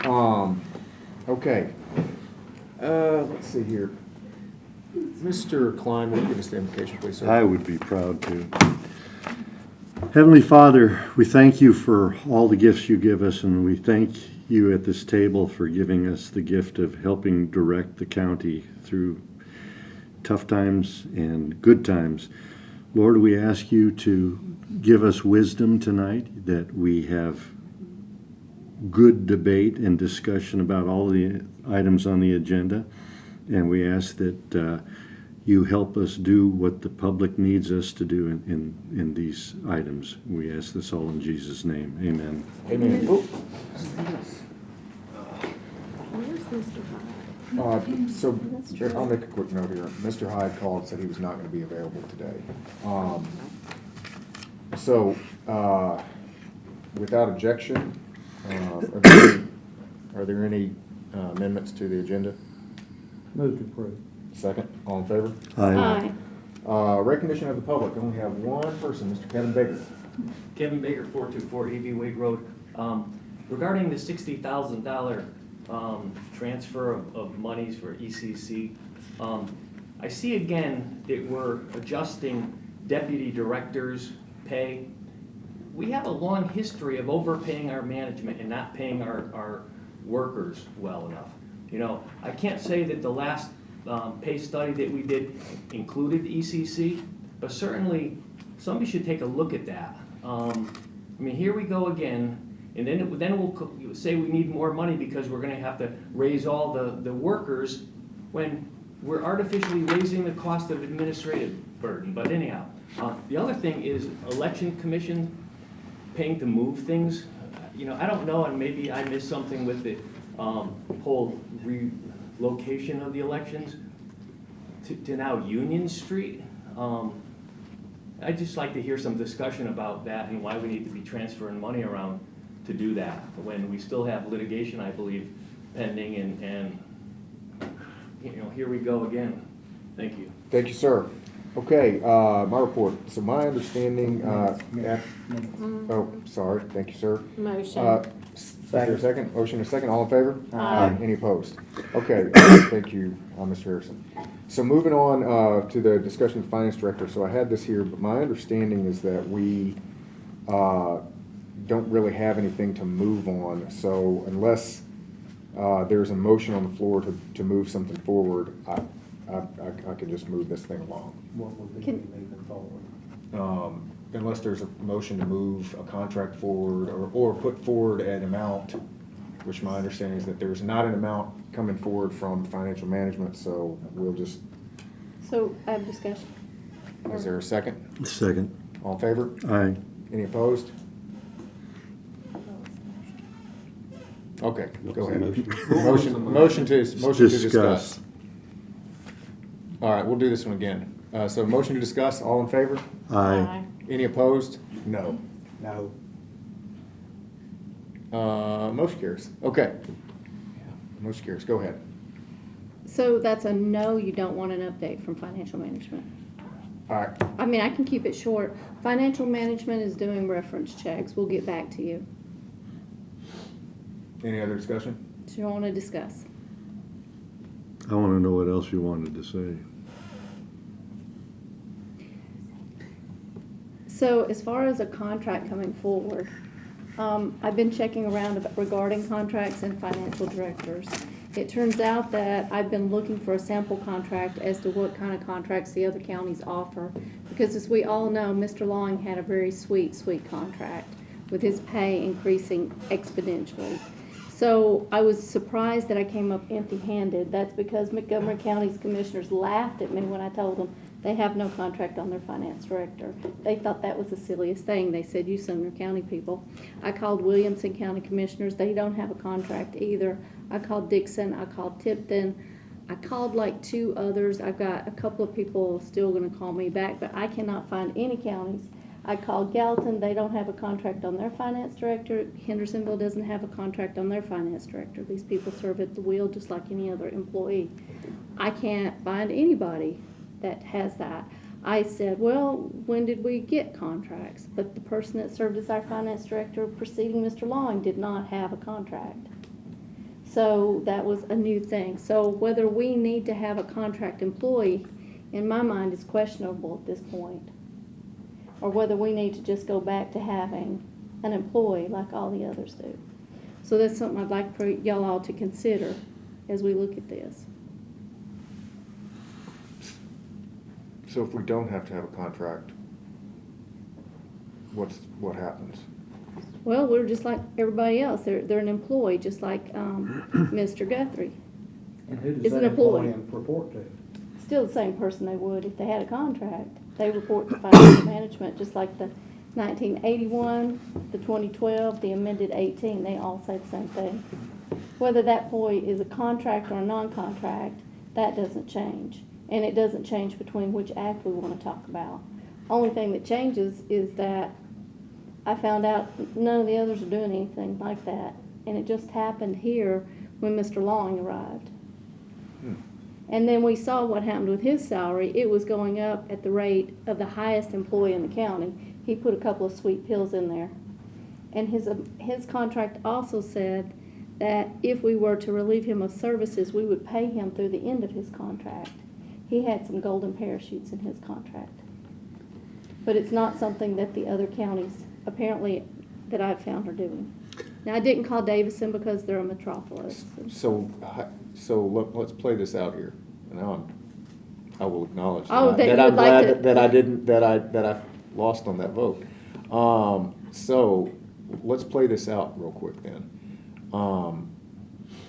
Okay. Let's see here. Mr. Klein, will you give us the invocation, please, sir? I would be proud to. Heavenly Father, we thank you for all the gifts you give us, and we thank you at this table for giving us the gift of helping direct the county through tough times and good times. Lord, we ask you to give us wisdom tonight, that we have good debate and discussion about all the items on the agenda, and we ask that you help us do what the public needs us to do in these items. We ask this all in Jesus' name. Amen. Amen. Oh. Where's Mr. Hyde? So I'll make a quick note here. Mr. Hyde called and said he was not going to be available today. Without objection, are there any amendments to the agenda? Move to approve. Second, all in favor? Aye. Recognition of the public. I only have one person, Mr. Kevin Baker. Kevin Baker, 424 A.B. Wade Road. Regarding the $60,000 transfer of monies for ECC, I see again that we're adjusting deputy directors' pay. We have a long history of overpaying our management and not paying our workers well enough. You know, I can't say that the last pay study that we did included ECC, but certainly somebody should take a look at that. I mean, here we go again, and then we'll say we need more money because we're going to have to raise all the workers when we're artificially raising the cost of administrative burden. But anyhow, the other thing is election commission paying to move things. You know, I don't know, and maybe I missed something with the whole relocation of the elections to now Union Street. I'd just like to hear some discussion about that and why we need to be transferring money around to do that when we still have litigation, I believe, pending, and you know, here we go again. Thank you. Thank you, sir. Okay, my report. So my understanding, oh, sorry. Thank you, sir. Motion. Is there a second? Motion and a second. All in favor? Aye. Any opposed? Okay, thank you, Mr. Harrison. So moving on to the discussion of finance director. So I had this here, but my understanding is that we don't really have anything to move on. So unless there's a motion on the floor to move something forward, I could just move this thing along. What will be moving forward? Unless there's a motion to move a contract forward or put forward an amount, which my understanding is that there's not an amount coming forward from financial management, so we'll just, So I have discussion. is there a second? Second. All in favor? Aye. Any opposed? Okay, go ahead. Motion to discuss. All right, we'll do this one again. So motion to discuss, all in favor? Aye. Any opposed? No. No. Motion carries. Okay. Motion carries. Go ahead. So that's a no, you don't want an update from financial management. All right. I mean, I can keep it short. Financial management is doing reference checks. We'll get back to you. Any other discussion? Do you want to discuss? I want to know what else you wanted to say. So as far as a contract coming forward, I've been checking around regarding contracts and financial directors. It turns out that I've been looking for a sample contract as to what kind of contracts the other counties offer. Because as we all know, Mr. Long had a very sweet contract with his pay increasing exponentially. So I was surprised that I came up empty-handed. That's because Montgomery County's commissioners laughed at me when I told them they have no contract on their finance director. They thought that was the silliest thing. They said, you Sumner County people. I called Williamson County commissioners. They don't have a contract either. I called Dixon. I called Tipton. I called like 2 others. I've got a couple of people still going to call me back, but I cannot find any counties. I called Gallatin. They don't have a contract on their finance director. Hendersonville doesn't have a contract on their finance director. These people serve at the wheel just like any other employee. I can't find anybody that has that. I said, well, when did we get contracts? But the person that served as our finance director preceding Mr. Long did not have a contract. So that was a new thing. So whether we need to have a contract employee, in my mind, is questionable at this point. Or whether we need to just go back to having an employee like all the others do. So that's something I'd like for y'all all to consider as we look at this. So if we don't have to have a contract, what happens? Well, we're just like everybody else. They're an employee, just like Mr. Guthrie. And who Is does an that employee. employee report to? Still the same person they would if they had a contract. They report to financial management, just like the 1981, the 2012, the amended 18, they all say the same thing. Whether that employee is a contract or a non-contract, that doesn't change. And it doesn't change between which act we want to talk about. Only thing that changes is that I found out none of the others are doing anything like that. And it just happened here when Mr. Long arrived. And then we saw what happened with his salary. It was going up at the rate of the highest employee in the county. He put a couple of sweet pills in there. And his contract also said that if we were to relieve him of services, we would pay him through the end of his contract. He had some golden parachutes in his contract. But it's not something that the other counties, apparently, that I've found are doing. Now, I didn't call Davison because they're a metropolis. So let's play this out here. And now I will acknowledge Oh, that that you I'm would like glad to- that I lost on that vote. So let's play this out real quick then.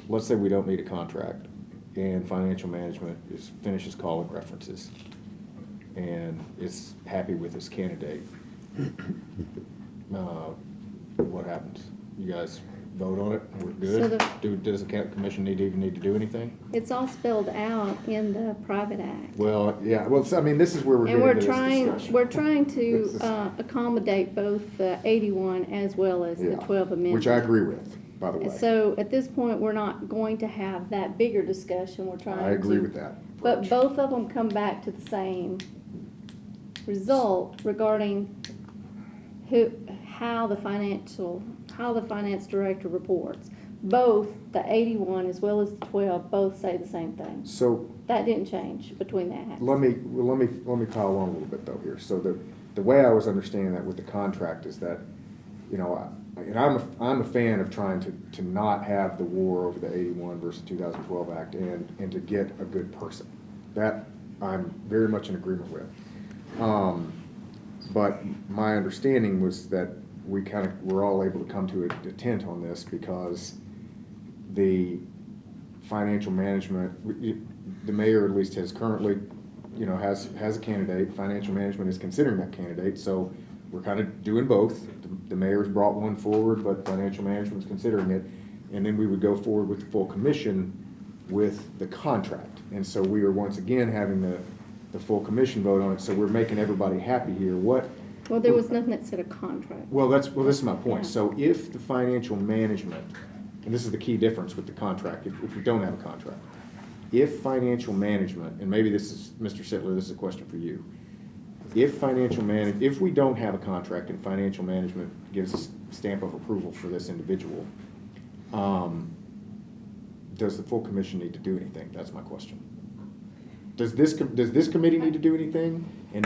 Let's say we don't need a contract and financial management finishes calling references and is happy with his candidate. What happens? You guys vote on it? We're good? Does the commission need to do anything? It's all spelled out in the private act. Well, yeah, well, so, I mean, this is where we're And getting we're into this trying, discussion. we're trying to This is- accommodate both the 81 as well as the Yeah, 12 amendment. which I agree with, by the way. So at this point, we're not going to have that bigger discussion. We're trying to. I agree with that. But approach. both of them come back to the same result regarding how the finance director reports. Both the 81 as well as the 12 both say the same thing. So That didn't change between the acts. let me pile on a little bit though here. So the way I was understanding that with the contract is that, you know, and I'm a fan of trying to not have the war over the 81 versus 2012 Act and to get a good person. That I'm very much in agreement with. But my understanding was that we're all able to come to a tent on this because the financial management, the mayor at least has currently, you know, has a candidate. Financial management is considering that candidate, so we're kind of doing both. The mayor's brought one forward, but financial management's considering it, and then we would go forward with the full commission with the contract. And so we are once again having the full commission vote on it, so we're making everybody happy here. Well, there was nothing that said a contract. Well, this is my point. Yeah. So if the financial management, and this is the key difference with the contract, if we don't have a contract, if financial management, and maybe this is, Mr. Sittler, this is a question for you. If we don't have a contract and financial management gives us a stamp of approval for this individual, does the full commission need to do anything? That's my question. Does this committee need to do anything? And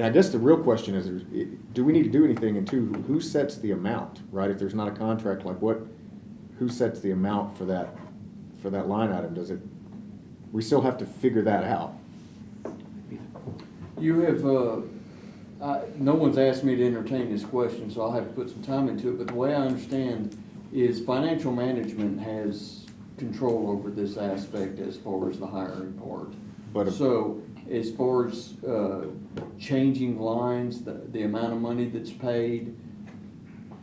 I guess the real question is, do we need to do anything? And two, who sets the amount, right? If there's not a contract, who sets the amount for that line item? We still have to figure that out. You have, no one's asked me to entertain this question, so I'll have to put some time into it, but the way I understand is financial management has control over this aspect as far as the hiring part. So as far as changing lines, the amount of money that's paid,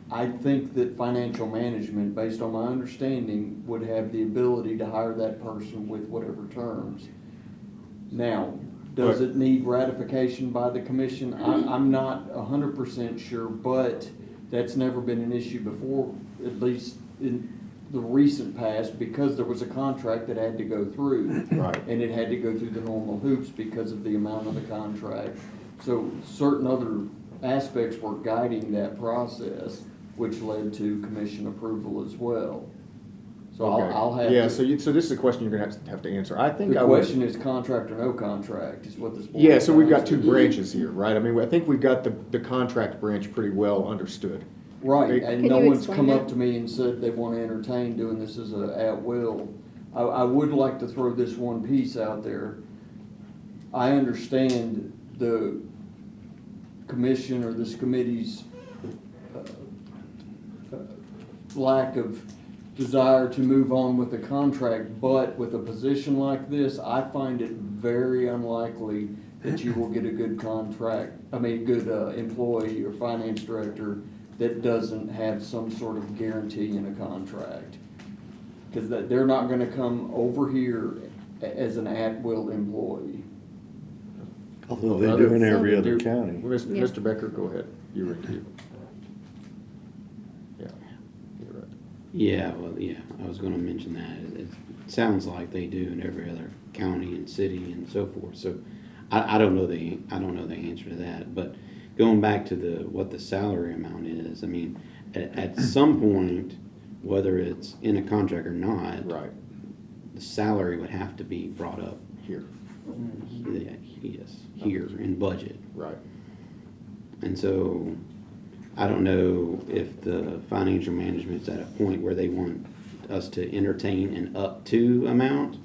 I think that financial management, based on my understanding, would have the ability to hire that person with whatever terms. Now, does it need ratification by the commission? I'm not 100% sure, but that's never been an issue before, at least in the recent past, because there was a contract that had to go through. Right. And it had to go through the normal hoops because of the amount of the contract. So certain other aspects were guiding that process. which led to commission approval as well. So Okay. I'll have Yeah, to. so this is a question you're gonna have to answer. I think The I would. question is contract or no contract is what this board. Yeah, so we've got does. two branches here, right? I mean, I think we've got the contract branch pretty well understood. Right, and Can no you one's come explain up it? to me and said they want to entertain doing this as a at-will. I would like to throw this one piece out there. I understand the commission or this committee's lack of desire to move on with the contract, but with a position like this, I find it very unlikely that you will get a good good employee or finance director that doesn't have some sort of guarantee in a contract. Because they're not gonna come over here as an at-will employee. Although they do in every other Do- county. Yeah. Mr. Becker, go ahead. You were into. Yeah, you're right. Yeah, well, yeah, I was gonna mention that. It sounds like they do in every other county and city and so forth, so I don't know the answer to that, but going back to what the salary amount is, I mean, at some point, whether it's in a contract or not, Right, the salary would have to be brought up, here, yes, here in budget. right. And so, I don't know if the financial management's at a point where they want us to entertain an up to amount,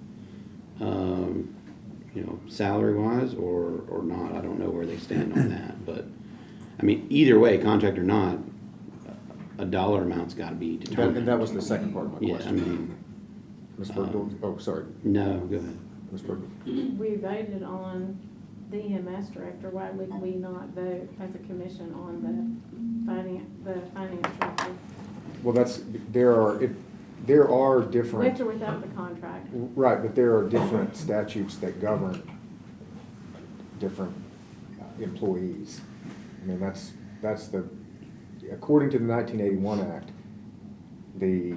salary wise, or not. I don't know where they stand on that, but, I mean, either way, contract or not, a dollar amount's gotta be determined. And that was the second part of my Yeah, I question. mean, Ms. Bergdorf, oh, sorry, no, go ahead. Ms. Bergdorf. We voted on the EMS director, why would we not vote as a commission on the finance director? Well, there are different. With or without the contract? Right, but there are different statutes that govern different employees. I mean, that's according to the 1981 Act, the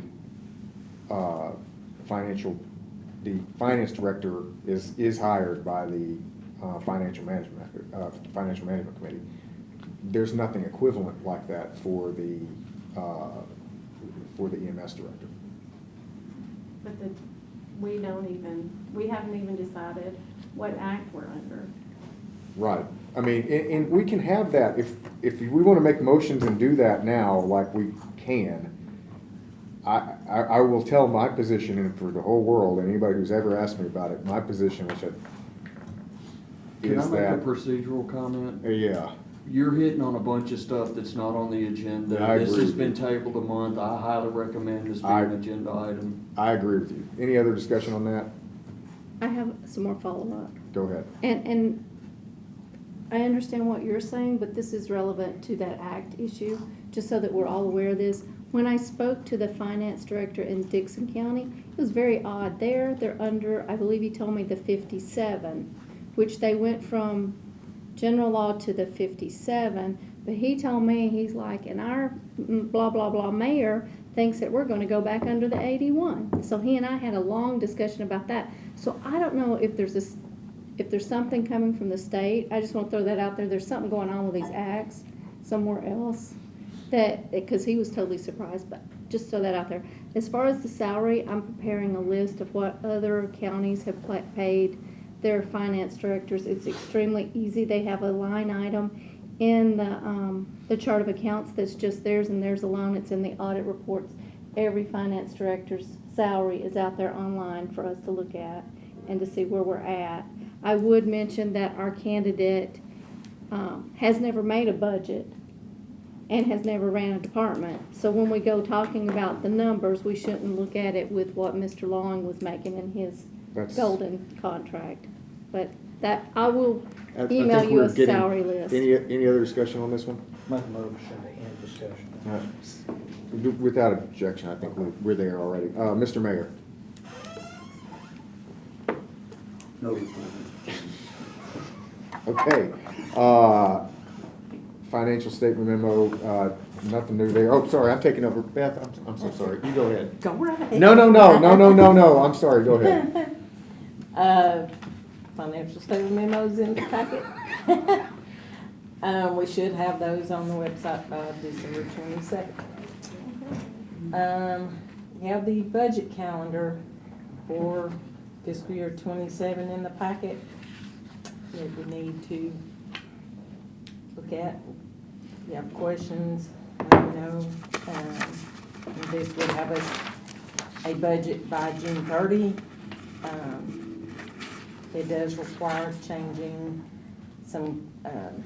finance director is hired by the financial management committee. There's nothing equivalent like that for the EMS director. But we haven't even decided what act we're under. Right. I mean, and we can have that, if we want to make motions and do that now, like we can, I will tell my position, and for the whole world, and anybody who's ever asked me about it, my position is Can I make a that, procedural comment? yeah, You're hitting on a bunch of stuff that's not on the agenda. I This agree has with been you. tabled a month. I highly recommend this be an agenda item. I agree with you. Any other discussion on that? I have some more follow-up. Go ahead. And I understand what you're saying, but this is relevant to that act issue, just so that we're all aware of this. When I spoke to the finance director in Dixon County, it was very odd. They're under, I believe he told me, the 57, which they went from general law to the 57, but he told me, he's like, and our blah, blah, blah mayor thinks that we're gonna go back under the 81. So he and I had a long discussion about that. So I don't know if there's something coming from the state. I just want to throw that out there. There's something going on with these acts somewhere else because he was totally surprised, but just throw that out there. As far as the salary, I'm preparing a list of what other counties have paid their finance directors. It's extremely easy. They have a line item in the chart of accounts that's just theirs and theirs alone. It's in the audit reports. Every finance director's salary is out there online for us to look at and to see where we're at. I would mention that our candidate has never made a budget and has never ran a department. So when we go talking about the numbers, we shouldn't look at it with what Mr. Long was making in his golden contract. But that, I will I email think you we're a getting- salary list. Any other discussion on this one? Make a motion to end discussion. Without objection, I think we're there already. Mr. Mayor? No. Okay. Financial statement memo, nothing new there. Oh, sorry, I'm taking over. Beth, I'm so sorry. You go ahead. Go right ahead. No. I'm sorry. Go ahead. Financial statement memos in the packet. We should have those on the website by December 22nd. You have the budget calendar for fiscal year 27 in the packet that we need to look at. If you have questions, let me know. And this would have us a budget by June 30. It does require changing some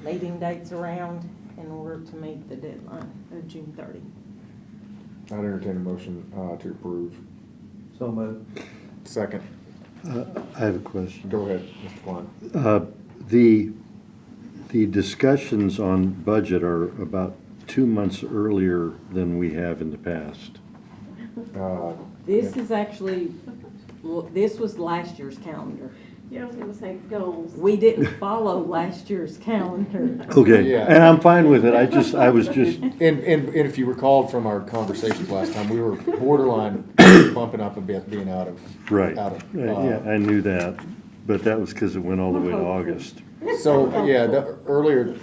meeting dates around in order to meet the deadline of June 30. I'd entertain a motion to approve. So moved. Second. I have a question. Go ahead, Mr. Klein. The discussions on budget are about 2 months earlier than we have in the past. This is actually, well, this was last year's calendar. Yeah, I was gonna say goals. We didn't follow last year's calendar. Okay, Yeah. and I'm fine with it. I was just, And if you recalled from our conversations last time, we were borderline bumping up a bit, being out of. right. Out of. Yeah, I knew that, but that was because it went all the way to August. So, yeah, earlier,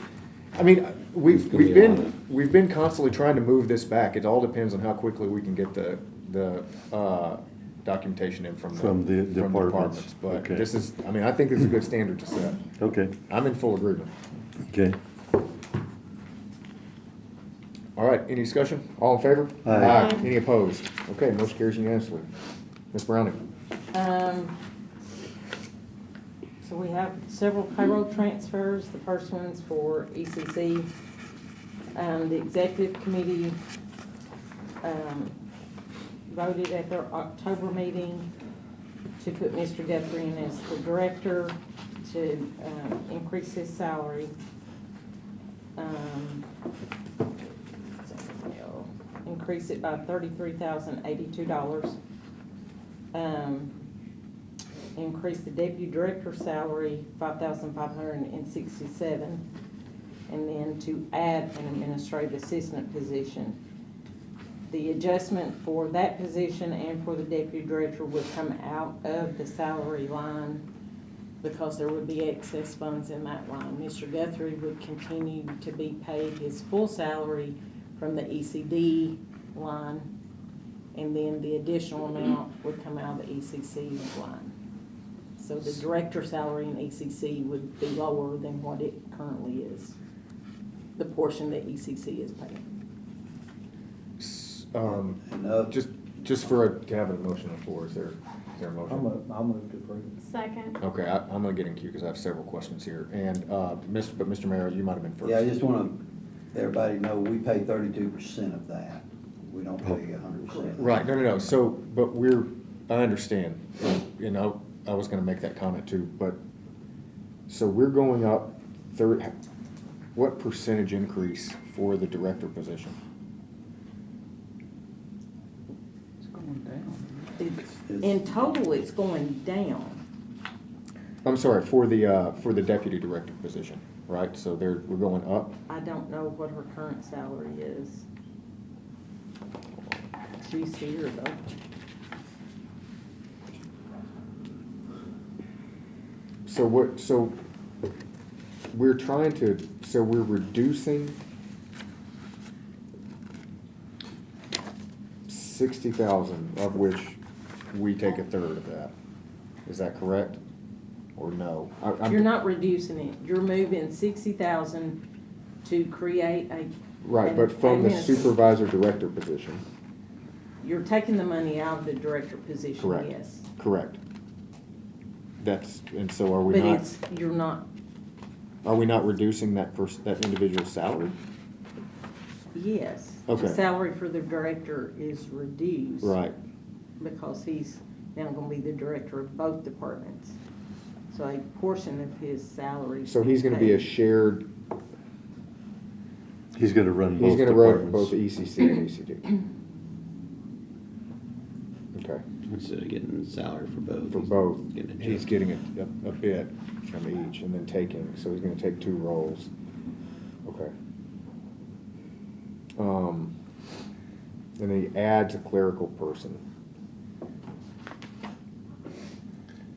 I mean, we've gonna be a lot been constantly trying to move this back. It all depends on how quickly we can get the documentation in From the departments. But Okay. this is, I mean, I think this is a good standard to set. Okay, I'm in full agreement. okay. All right, any discussion? All in favor? Aye. Any opposed? Okay, motion carries unanimously. Ms. Browning? So we have several payroll transfers. The first one's for ECC. The executive committee voted at their October meeting to put Mr. Guthrie in as the director to increase his salary. Increase it by $33,082. Increase the deputy director's salary $5,567, and then to add an administrative assistant position. The adjustment for that position and for the deputy director would come out of the salary line because there would be excess funds in that line. Mr. Guthrie would continue to be paid his full salary from the ECD line, and then the additional amount would come out of the ECC line. So the director's salary in ECC would be lower than what it currently is, the portion that ECC is paying. Just to have a motion on the floor, is there a motion? I'll move to approve. Second. Okay, I'm gonna get in queue because I have several questions here, and, Mr. Mayor, you might have been first. Yeah, I just want everybody to know, we pay 32% of that. We don't pay 100%. Right, no, so, but I understand, you know, I was gonna make that comment too, but, so we're going up what percentage increase for the director position? It's going down. In total, it's going down. I'm sorry, for the deputy director position, right? So we're going up? I don't know what her current salary is. She's here though. So we're reducing 60,000, of which we take a third of that. Is that correct? Or no? You're not reducing it. You're moving 60,000 to create a. Right, but from the admin- supervisor director position. You're taking the money out of the director position, Correct. yes. Correct. And so are we But not, you're not, are we not reducing that individual's salary? yes. Okay. The salary for the director is reduced. Right. Because he's now gonna be the director of both departments. So a portion of his salary. So he's gonna be a shared, He's gonna run both he's gonna run departments. both ECC and ECD. Okay, Instead of getting the salary for both. for both, getting a he's check. getting a bit from each and then so he's gonna take 2 roles. Okay. And then he adds a clerical person.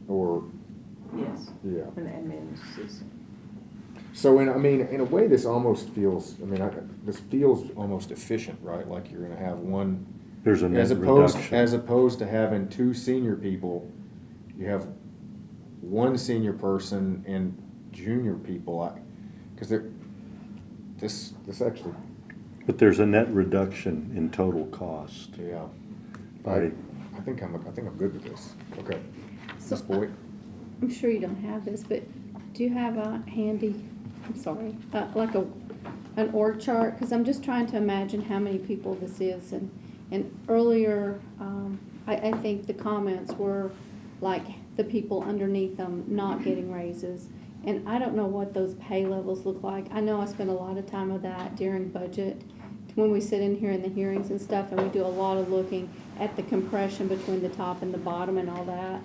Or, Yes, yeah. an admin assistant. So in a way, this almost feels, this feels almost efficient, right? Like you're gonna have one There's a net As opposed, reduction. as opposed to having two senior people, you have one senior person and junior people, because this actually, But there's a net reduction in total cost. yeah. Right. I think I'm good with this. Okay. So- Ms. Boyd? I'm sure you don't have this, but do you have a handy, I'm sorry, like an org chart? Because I'm just trying to imagine how many people this is. And earlier, I think the comments were like the people underneath them not getting raises. And I don't know what those pay levels look like. I know I spend a lot of time with that during budget, when we sit in here in the hearings and stuff, and we do a lot of looking at the compression between the top and the bottom and all that.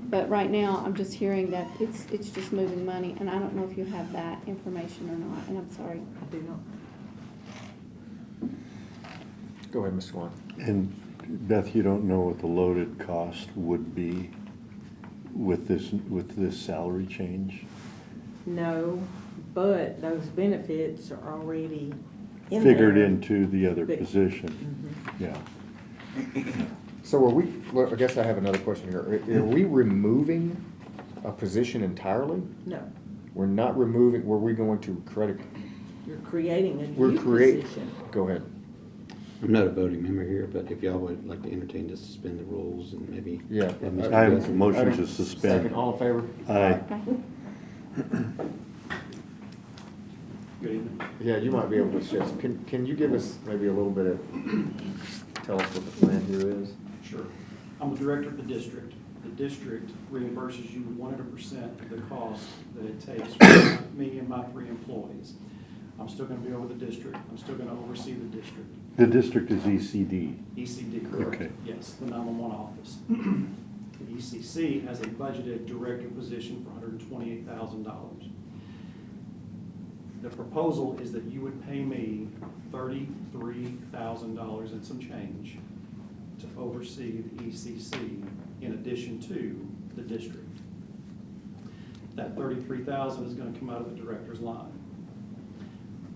But right now, I'm just hearing that it's just moving money, and I don't know if you have that information or not, and I'm sorry. I do not. Go ahead, Mr. Swan. And Beth, you don't know what the loaded cost would be with this salary change? No, but those benefits are already in there. Figured into the other But- position, Mhm. yeah. So well, I guess I have another question here. Are we removing a position entirely? No, We're not removing, were we going to credit? you're creating a We're new create. position. Go ahead. I'm not a voting member here, but if y'all would like to entertain to suspend the rules and maybe. Yeah. have Mr. I have a Wilson- motion to suspend. Second, all in favor? Aye. Good evening. Yeah, you might be able to share. Can you give us maybe a little bit of, tell us what the plan here is? Sure. I'm the director of the district. The district reimburses you 100% of the cost that it takes for me and my 3 employees. I'm still gonna be over the district. I'm still gonna oversee the district. The district is ECD. ECD, Okay. correct? Yes, the 911 office. The ECC has a budgeted director position for $128,000. The proposal is that you would pay me $33,000 and some change to oversee the ECC in addition to the district. That $33,000 is going to come out of the director's line.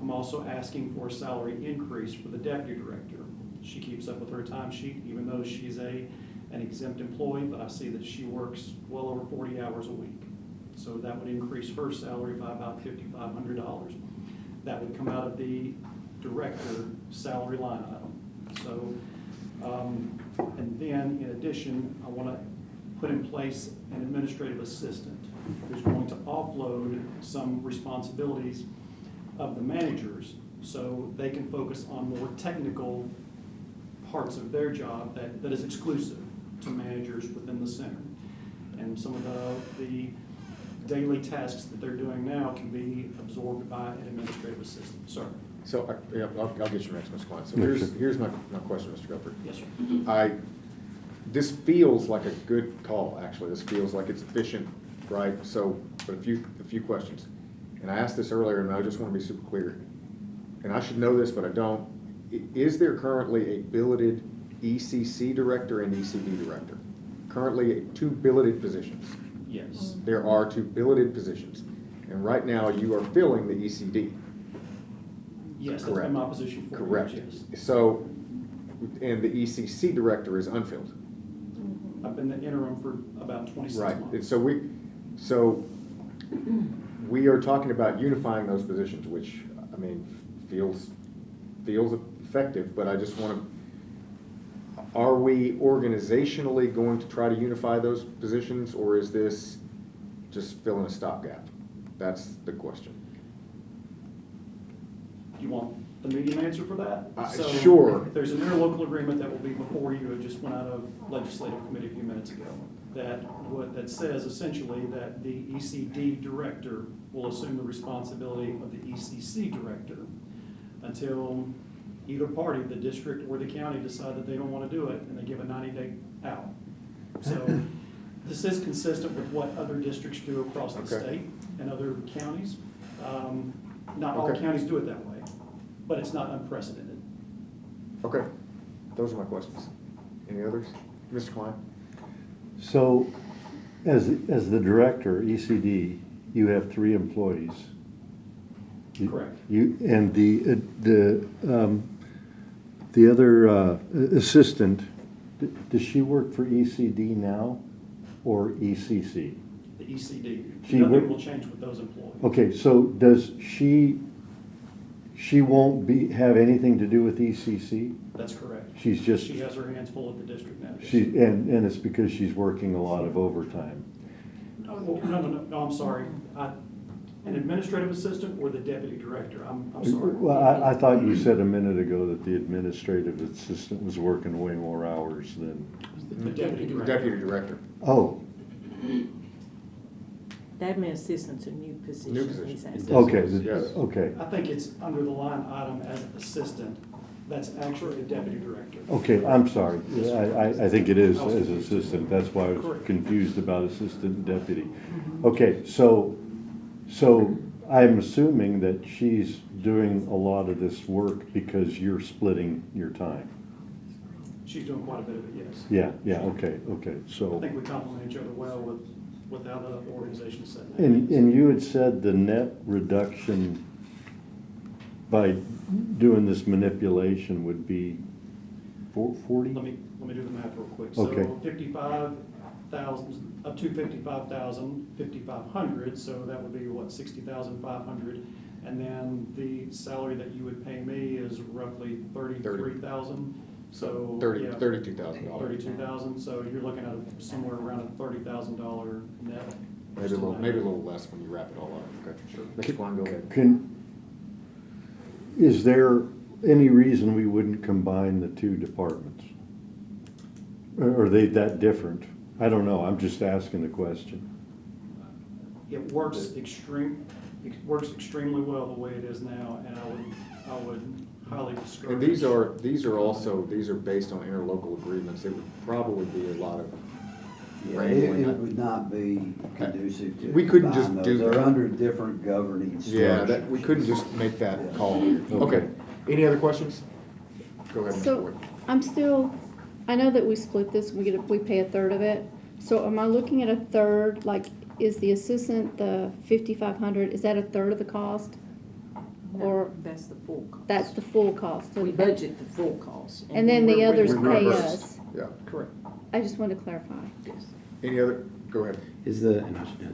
I'm also asking for a salary increase for the deputy director. She keeps up with her timesheet, even though she's an exempt employee, but I see that she works well over 40 hours a week. So that would increase her salary by about $5,500. That would come out of the director salary line item. So, and then in addition, I want to put in place an administrative assistant who's going to offload some responsibilities of the managers so they can focus on more technical parts of their job that is exclusive to managers within the center. And some of the daily tasks that they're doing now can be absorbed by an administrative assistant. Sir? So, yeah, I'll get you next, Mr. Klein. So here's my question, Mr. Guthrie. Yes, sir. This feels like a good call, actually. This feels like it's efficient, right? So, but a few questions. And I asked this earlier, and I just want to be super clear. And I should know this, but I don't. Is there currently a billeted ECC director and ECD director? Currently, 2 billeted positions. Yes. There are 2 billeted positions. And right now, you are filling the ECD. Yes, that's been my position for Correct. years, yes. So, and the ECC director is unfilled. I've been the interim for about 26 Right, months. and so we are talking about unifying those positions, which, I mean, feels effective, but I just want to, are we organizationally going to try to unify those positions, or is this just filling a stopgap? That's the question. Do you want the medium answer for that? Sure. There's an interlocal agreement that will be before you. It just went out of legislative committee a few minutes ago. That says essentially that the ECD director will assume the responsibility of the ECC director until either party, the district or the county, decide that they don't want to do it, and they give a 90-day out. So this is consistent with what other districts do across the state and other counties. Not all counties do it that way, but it's not unprecedented. Okay, those are my questions. Any others? Mr. Klein? So, as the director, ECD, you have 3 employees. Correct. And The other assistant, does she work for ECD now or ECC? The ECD. She Nothing would- will change with those employees. Okay, so does she won't have anything to do with ECC? That's correct. She's just, She has her hands full at the district now. and it's because she's working a lot of overtime. No, I'm sorry. An administrative assistant or the deputy director? I'm sorry. Well, I thought you said a minute ago that the administrative assistant was working way more hours than, The deputy The director. deputy director. oh, The admin assistant's a new position. New position. he's asking. okay, Yes. okay. I think it's under the line item as assistant. That's actually the deputy director. Okay, I'm sorry. I think it is as assistant. That's why I was confused about assistant and deputy. Okay, so I'm assuming that she's doing a lot of this work because you're splitting your time. She's doing quite a bit of it, yes. Yeah, okay, I so. think we complement each other well with how the organization is set. And you had said the net reduction by doing this manipulation would be 40? Let me do the math real quick. Okay. So 55,000, up to 55,000, 5,500, so that would be what, 60,500? And then the salary that you would pay me is roughly 33,000, so. yeah, $32,000. 32,000, so you're looking at somewhere around a $30,000 net. Maybe a little less when you wrap it all up. Okay, sure. Mr. Klein, go ahead. Is there any reason we wouldn't combine the two departments? Or are they that different? I don't know, I'm just asking the question. It works extremely well the way it is now, and I would highly discourage. And these are based on interlocal agreements. It would probably be a lot of Yeah, wrangling. it would not be conducive to. We couldn't combine just do those. They're that. under different governing Yeah, structures. we couldn't just make that Yeah. call. Okay, any other questions? Go ahead, Mr. So, Boyd. I know that we split this, we pay a third of it. So am I looking at a third, like, is the assistant, the 5,500, is that a third of the cost? No, Or that's the full cost. that's the full cost? We budget the full cost. And then the we're others We pay reimburse. us? Yeah, Correct, I just wanted to clarify. yes. any other, go ahead. Is and I should know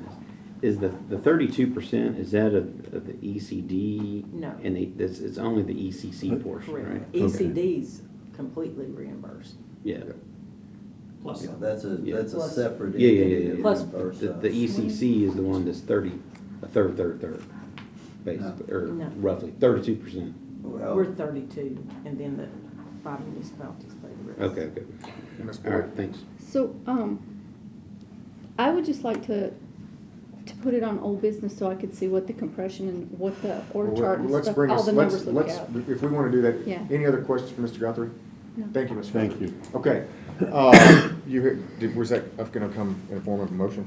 this, is the 32%, is that of the ECD? No. And it's only the ECC portion, right? Correct. Okay. ECD's completely reimbursed. Yeah. Plus, Yeah, that's a Plus- separate. Yeah. entity that Plus- reimburses The us. ECC is the one that's a third, basically, or No. roughly, 32%. Well, We're 32, and then the 5 municipalities pay the rest. Okay, good. Ms. All right, Boyd. thanks. So, I would just like to put it on old business so I could see what the compression and what the org chart and Let's stuff, bring all us, the numbers look let's, out. if we want to do that. Yeah. Any other questions for Mr. Guthrie? No. Thank you, Mr. Thank Guthrie. you. Okay, was that going to come in the form of a motion?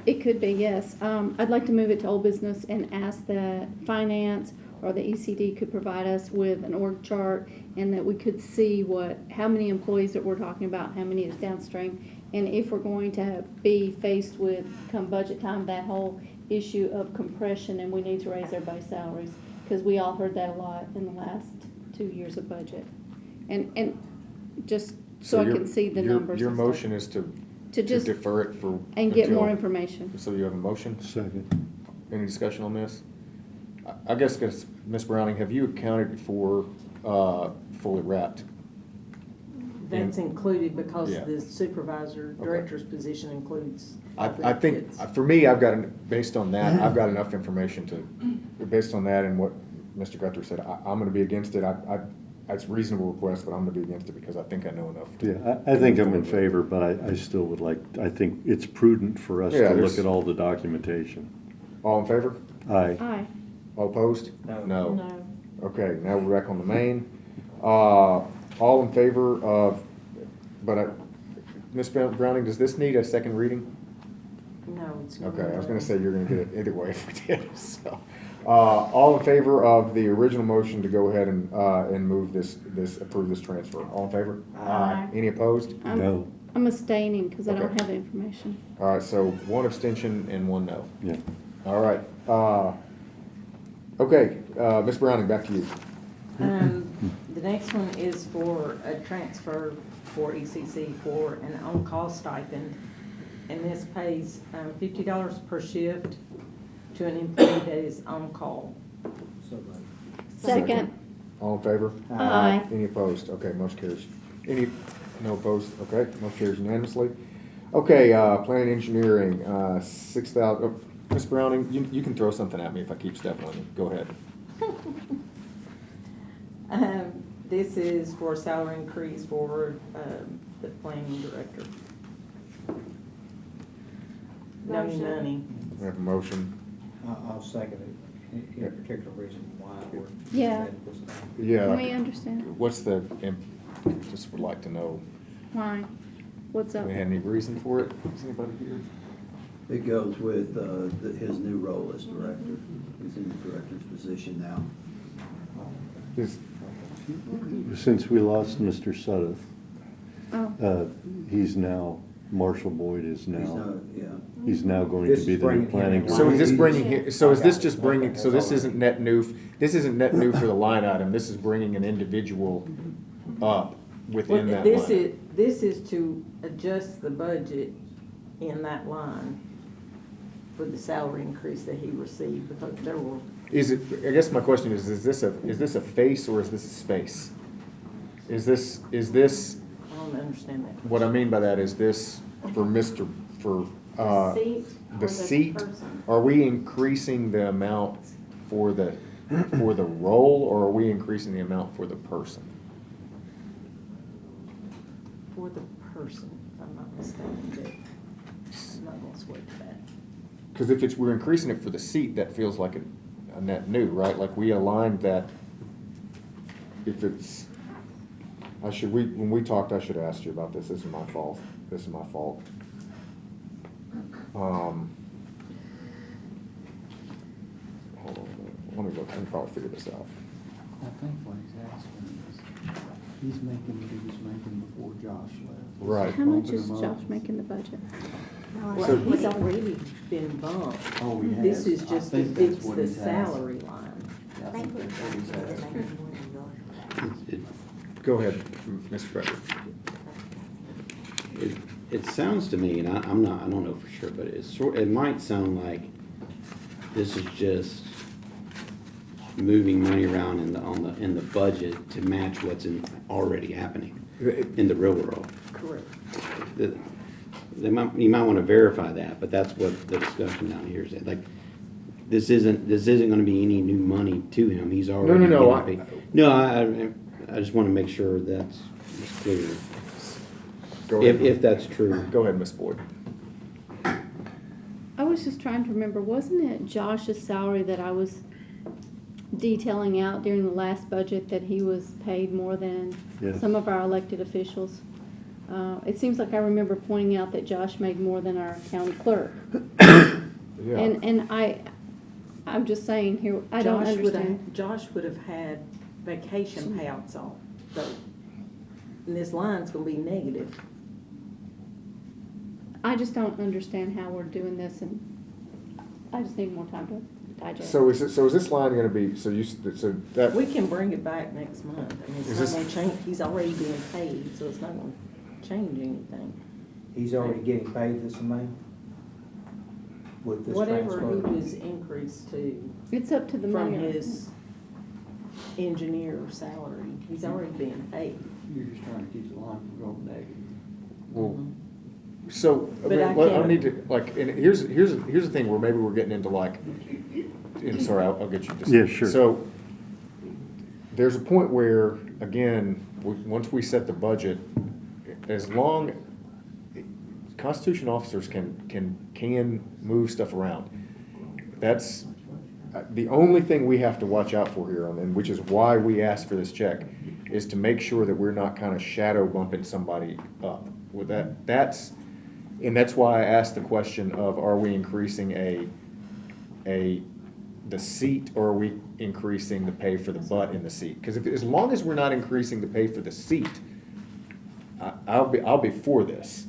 It could be, yes. I'd like to move it to old business and ask that finance or the ECD could provide us with an org chart and that we could see how many employees that we're talking about, how many is downstream, and if we're going to be faced with, come budget time, that whole issue of compression and we need to raise everybody's salaries, because we all heard that a lot in the last 2 years of budget. And just so I your- can see the your- numbers Your and stuff. motion is to just, defer it for. and get more until- information. So you have a motion? Second. Any discussion on this? I guess, Ms. Browning, have you accounted for fully wrapped? That's included because Yeah. the supervisor, Okay. director's position includes all I think, benefits. for me, based on that, I've got enough information based on that and what Mr. Guthrie said, I'm gonna be against it. It's a reasonable request, but I'm gonna be against it because I think I know enough. Yeah, I think I'm in favor, but I still would I think it's prudent for us Yeah, to there's- look at all the documentation. All in favor? Aye. Aye. All opposed? No. No, Okay, now we're back on the main. All in favor of, Ms. Browning, does this need a second reading? no, it's. Okay, I was gonna say you're gonna get it either way if we did, so. All in favor of the original motion to go ahead and move approve this transfer? All in favor? Aye. Any opposed? No. I'm abstaining because I don't Okay. have the information. All right, so one abstention and one no. Yeah. All right, okay, Ms. Browning, back to you. The next one is for a transfer for ECC for an on-call stipend. And this pays $50 per shift to an employee that is on call. So moved. Second. All in favor? Aye. Any opposed? Okay, motion carries. No opposed? Okay, motion carries unanimously. Okay, planning and engineering, 6,000, Ms. Browning, you can throw something at me if I keep stepping on you. Go ahead. This is for a salary increase for the planning director. No Motion. money. We have a motion. I'll second it. Any particular reason why we're. Yeah. at this time? Yeah. We understand. What's the, just would like to know, Why? What's do up? we have any reason for it? Is anybody here? It goes with his new role as director. He's in the director's position now. Is, Since we lost Mr. Sudduth, Oh, he's now, Marshall Boyd is He's now, not, yeah. he's now going This to be is the new bringing him planning. in so is this bringing, so is this Okay. just bringing, Okay, so that's this all isn't net new, this isn't net new for the line item, this is bringing an individual up within that This line? is, this is to adjust the budget in that line for the salary increase that he received, because there were, Is it, I guess my question is this a face or is this a space? Is this, I don't understand that. what I mean by that, is this for The seat or the seat? person? Are we increasing the amount for the role, or are we increasing the amount for the person? For the person, if I'm not mistaken, but I'm not gonna switch that. Because if we're increasing it for the seat, that feels like a net new, right? Like we aligned that, if it's, when we talked, I should have asked you about this, this is my fault, Hold on a minute. Let me look, I can probably figure this out. I think what he's asking is, he's making what he was making before Josh left. Right. how much Bumping is him up. Josh making the budget? Well, he's already been bumped. Oh, he has. This is I just to think that's fix what the he's asking. salary line. Yeah, I think that's what he's asking. Go ahead, Mr. Frederick. It sounds to me, and I don't know for sure, but it might sound like this is just moving money around in the budget to match what's already happening in the real world. Correct. You might want to verify that, but that's what the discussion down here is. Like, this isn't going to be any new money to him. He's already. No, getting paid. No, I just want to make sure that's clear. Go ahead. If that's true. Go ahead, Ms. Boyd. I was just trying to remember, wasn't it Josh's salary that I was detailing out during the last budget that he was paid more than Yes. some of our elected officials? It seems like I remember pointing out that Josh made more than our county clerk. Yeah. And I'm just saying here, I don't understand. Josh would have had vacation payouts off, though. And this line's gonna be negative. I just don't understand how we're doing this, and I just need more time to digest. So is this line gonna be, so that, We can bring it back next month. I mean, Is it's this- not gonna change, he's already being paid, so it's not gonna change anything. He's already getting paid this amount? With this Whatever transfer? he was increased to It's up to the from mayor. his engineer salary, he's already being paid. You're just trying to keep the line from going negative. well, so, I But mean, I I can't- need to, like, and here's the thing where maybe we're getting into like, and sorry, I'll get you just. Yeah, sure. So, there's a point where, again, once we set the budget, as long, Constitution officers can move stuff around. That's, the only thing we have to watch out for here, and which is why we asked for this check, is to make sure that we're not kind of shadow bumping somebody up. With that's why I asked the question of, are we increasing the seat, or are we increasing the pay for the butt in the seat? Because as long as we're not increasing the pay for the seat, I'll be for this.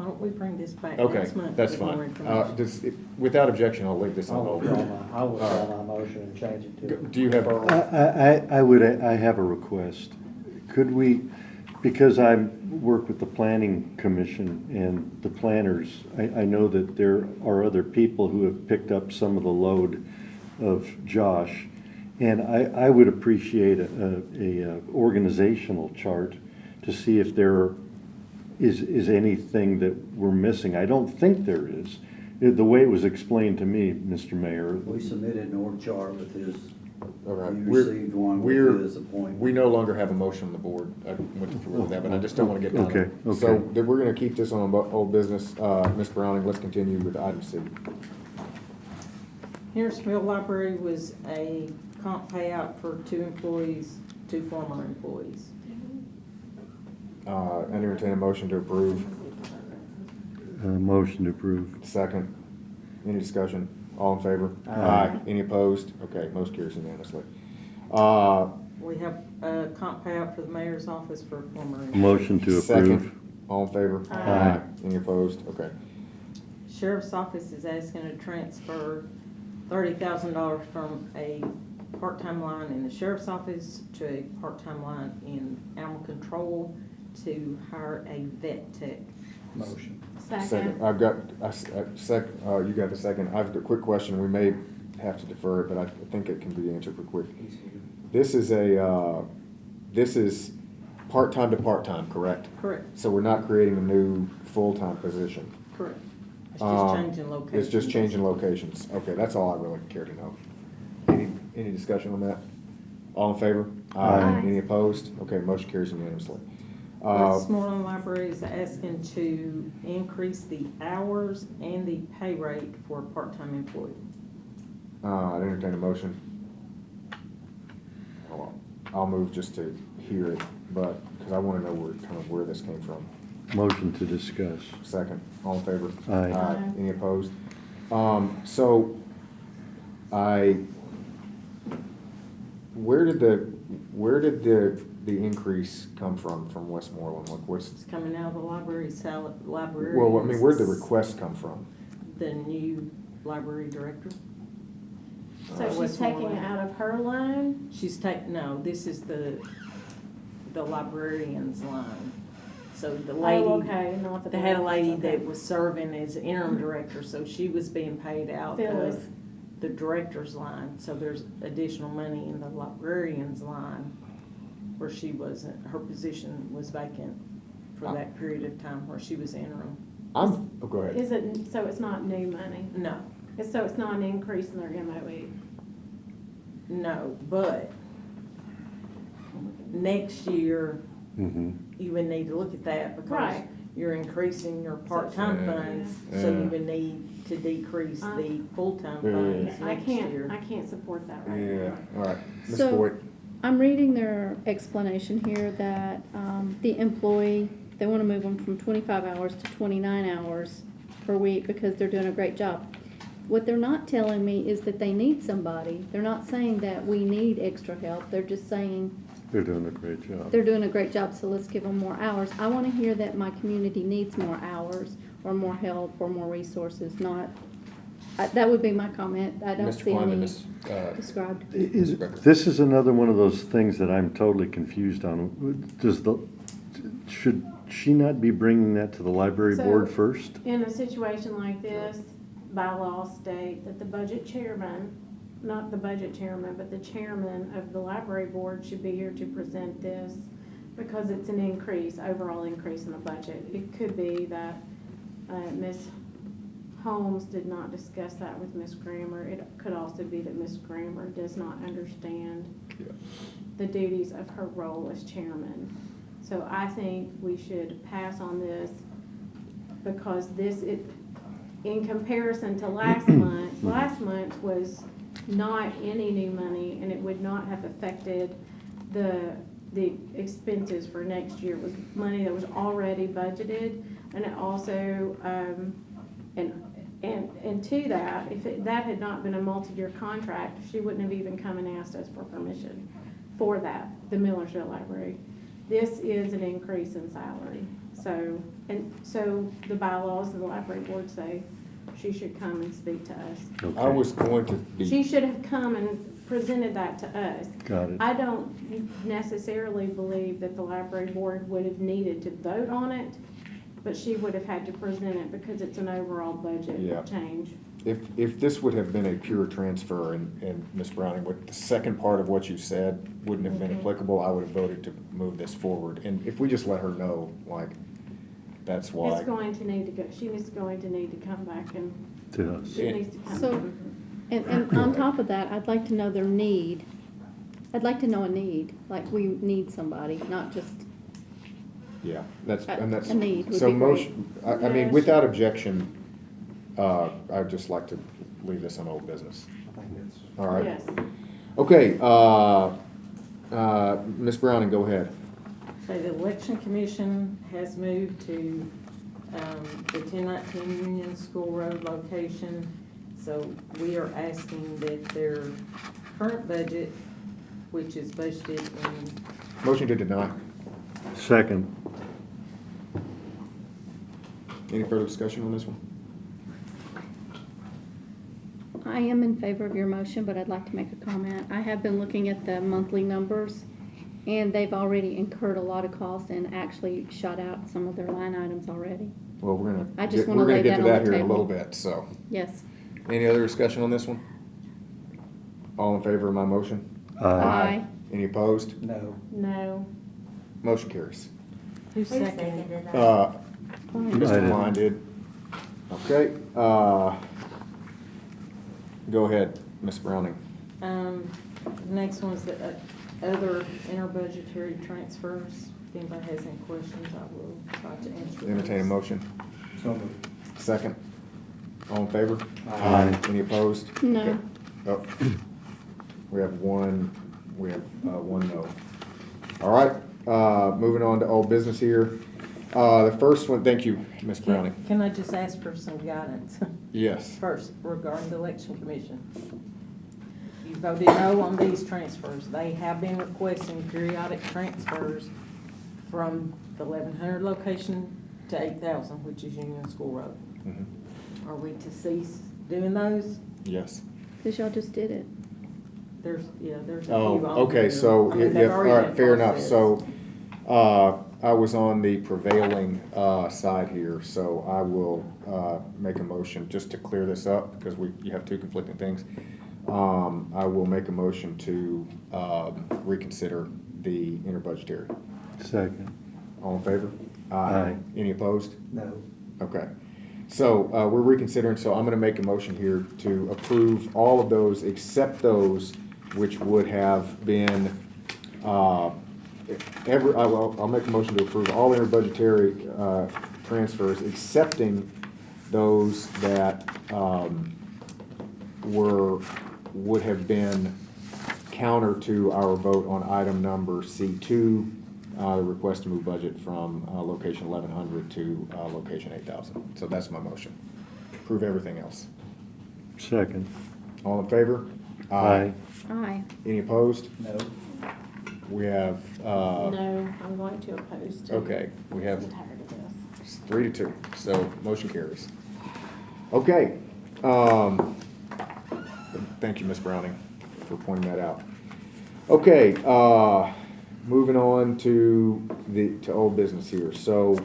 Why don't we bring this back Okay, next month that's with more fine. information? Without objection, I'll leave this I'll on withdraw hold. I'll withdraw my motion and change it to. Do you have, I have a request. Could we, because I work with the planning commission and the planners, I know that there are other people who have picked up some of the load of Josh. And I would appreciate a organizational chart to see if there is anything that we're missing. I don't think there is. The way it was explained to me, Mr. Mayor. We submitted an org chart with his, all right, you we're- received one we're- with his appointment. we no longer have a motion on the board. I went through that, but I just don't want to get down. Okay, okay. So then we're going to keep this on old business. Ms. Browning, let's continue with item C. Harrisville Library was a comp payout for 2 employees, 2 former employees. Entertain a motion to approve. Motion to approve. Second. Any discussion? All in favor? Aye. Any opposed? Okay, most carries unanimously. We have a comp payout for the mayor's office for a former employee. Motion to approve. Second. All in favor? Aye. Any opposed? Okay. Sheriff's office is asking to transfer $30,000 from a part-time line in the sheriff's office to a part-time line in animal control to hire a vet tech. Motion. Second. I've got you got the second. I've got a quick question. We may have to defer it, but I think it can be answered pretty quick. This is part-time to part-time, correct? Correct, So we're not creating a new full-time position. correct. It's just changing locations. It's just changing locations. Okay, that's all I really care to know. Any discussion on that? All in favor? Aye. Any opposed? Okay, motion carries unanimously. Westmoreland Library is asking to increase the hours and the pay rate for a part-time employee. I'd entertain a motion. I'll move just to hear it, but, because I want to know where this came from. Motion to discuss. Second, all in favor? Aye. Aye. Any opposed? So, where did the increase come from Westmoreland? Like, what's, It's coming out of the library library. well, I mean, where'd the request come from? The new library director. So she's taking it out of her line? She's no, this is the librarian's line. So the lady. Oh, okay, not the. They had a lady okay. that was serving as interim director, so she was being paid out Phyllis. of the director's line. So there's additional money in the librarian's line where she wasn't, her position was vacant for that period of time where she was interim. Go ahead. Is it, so it's not new money? No, So it's not an increase in their MOE? no, but next year, Mm-hmm. you would need to look at that because Right. you're increasing your part-time Yeah. funds, so Yeah. you would need to decrease the full-time Yeah. funds I next year. can't support that right Yeah, now. all right. Ms. So- Boyd? I'm reading their explanation here that the employee, they want to move them from 25 hours to 29 hours per week because they're doing a great job. What they're not telling me is that they need somebody. They're not saying that we need extra help. They're just saying They're doing a great job. they're doing a great job, so let's give them more hours. I want to hear that my community needs more hours or more help or more resources, not, that would be my comment. I don't Mr. see Klein, any Ms. described. This is another one of those things that I'm totally confused on. Should she not be bringing that to the library So- board first? In a situation like this, bylaws state that the budget chairman, not the budget chairman, but the chairman of the library board should be here to present this because it's an increase, overall increase in the budget. It could be that Ms. Holmes did not discuss that with Ms. Grammer. It could also be that Ms. Grammer does not understand the duties of her role as chairman. So I think we should pass on this because in comparison to last month was not any new money and it would not have affected the expenses for next year. It was money that was already budgeted, and it also, and to that, if that had not been a multi-year contract, she wouldn't have even come and asked us for permission for that, the Millersville Library. This is an increase in salary. So, and so the bylaws of the library board say she should come and speak to us. Okay. I was going to She be, should have come and presented that to us. Got it. I don't necessarily believe that the library board would have needed to vote on it, but she would have had to present it because it's an overall Yeah. budget change. if this would have been a pure transfer, and Ms. Browning, what the second part of what you said wouldn't have been applicable, I would have voted to move this forward. And if we just let her know, like, that's why. It's going to need to go, she is going to need to come back and, To us. she needs to come. So, and on top of that, I'd like to know their need. I'd like to know a need, like we need somebody, not just, Yeah, and that's. A need would So be great. motion, I mean, without objection, I'd just like to leave this on old business. I think that's. All right? Yes. Okay, Ms. Browning, go ahead. So the election commission has moved to, the 1019 Union School Road location. So we are asking that their current budget, which is budgeted in, Motion to deny. Second. Any further discussion on this one? I am in favor of your motion, but I'd like to make a comment. I have been looking at the monthly numbers, and they've already incurred a lot of costs and actually shot out some of their line items already. Well, I just wanna we're gonna lay get that to on that the here in a little table. bit, so. Yes. Any other discussion on this one? All in favor of my motion? Aye. Any opposed? No. No. Motion carries. who seconded it? Mr. did. Klein did. Okay, go ahead, Ms. Browning. The next one's the other interbudgetary transfers. If anybody has any questions, I will try to answer. Entertain a those. motion. So moved. Second. All in favor? Aye. Any opposed? No. Oh, we have one no. All right, moving on to old business here. The first one, thank you, Ms. Browning. Can I just ask for some guidance Yes. first regarding the election commission? You voted no on these transfers. They have been requesting periodic transfers from the 1100 location to 8000, which is Union School Road. Mhm. Are we to cease doing those? Yes. Because y'all just did it. There's a few Oh, on okay, there. so, I mean, yeah, they've all already right, been fair enough. processed. So, I was on the prevailing, side here, so I will, make a motion, just to clear this up, because you have two conflicting things. I will make a motion to, reconsider the interbudgetary. Second. All in favor? Aye. Any opposed? No. Okay. So, we're reconsidering, so I'm gonna make a motion here to approve all of those except those which would have been, I'll make a motion to approve all interbudgetary, transfers, excepting those that, would have been counter to our vote on item number C2, the request to move budget from location 1100 to location 8000. So that's my motion. Approve everything else. Second. All in favor? Aye. Aye. Any opposed? No. We have, No, I'm going to oppose to. okay, we have I'm tired of this. it's 3-2, so motion carries. Okay, thank you, Ms. Browning, for pointing that out. Okay, moving on to old business here. So,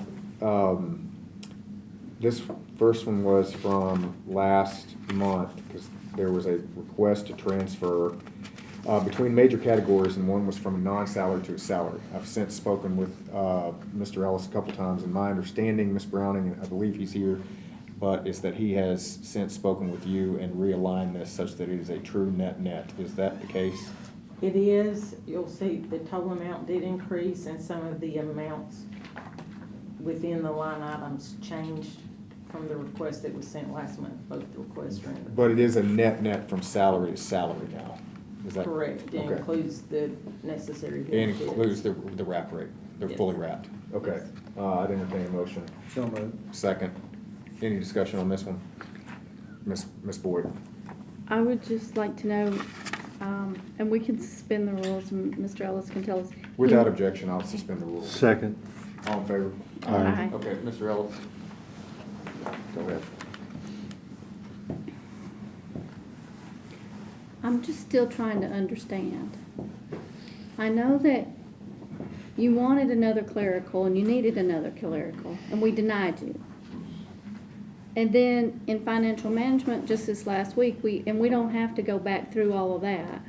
this first one was from last month, because there was a request to transfer between major categories, and one was from a non-salary to a salary. I've since spoken with Mr. Ellis a couple times, and my understanding, Ms. Browning, and I believe he's here, but is that he has since spoken with you and realigned this such that it is a true net-net. Is that the case? It is, you'll see the total amount did increase and some of the amounts within the line items changed from the request that was sent last month. Both the requests are in. But it is a net-net from salary to salary now. Is that Correct. It okay? includes the necessary And benefits. includes the wrap rate. They're Yes. fully wrapped. Okay. I'd entertain a motion. So moved. Second. Any discussion on this one? Ms. Boyd? I would just like to know, and we can suspend the rules, and Mr. Ellis can tell us. Without objection, I'll suspend the rules. Second. All in favor? Aye. Okay, Mr. Ellis. Go ahead. I'm just still trying to understand. I know that you wanted another clerical and you needed another clerical, and we denied you. And then in financial management, just this last week, we don't have to go back through all of that.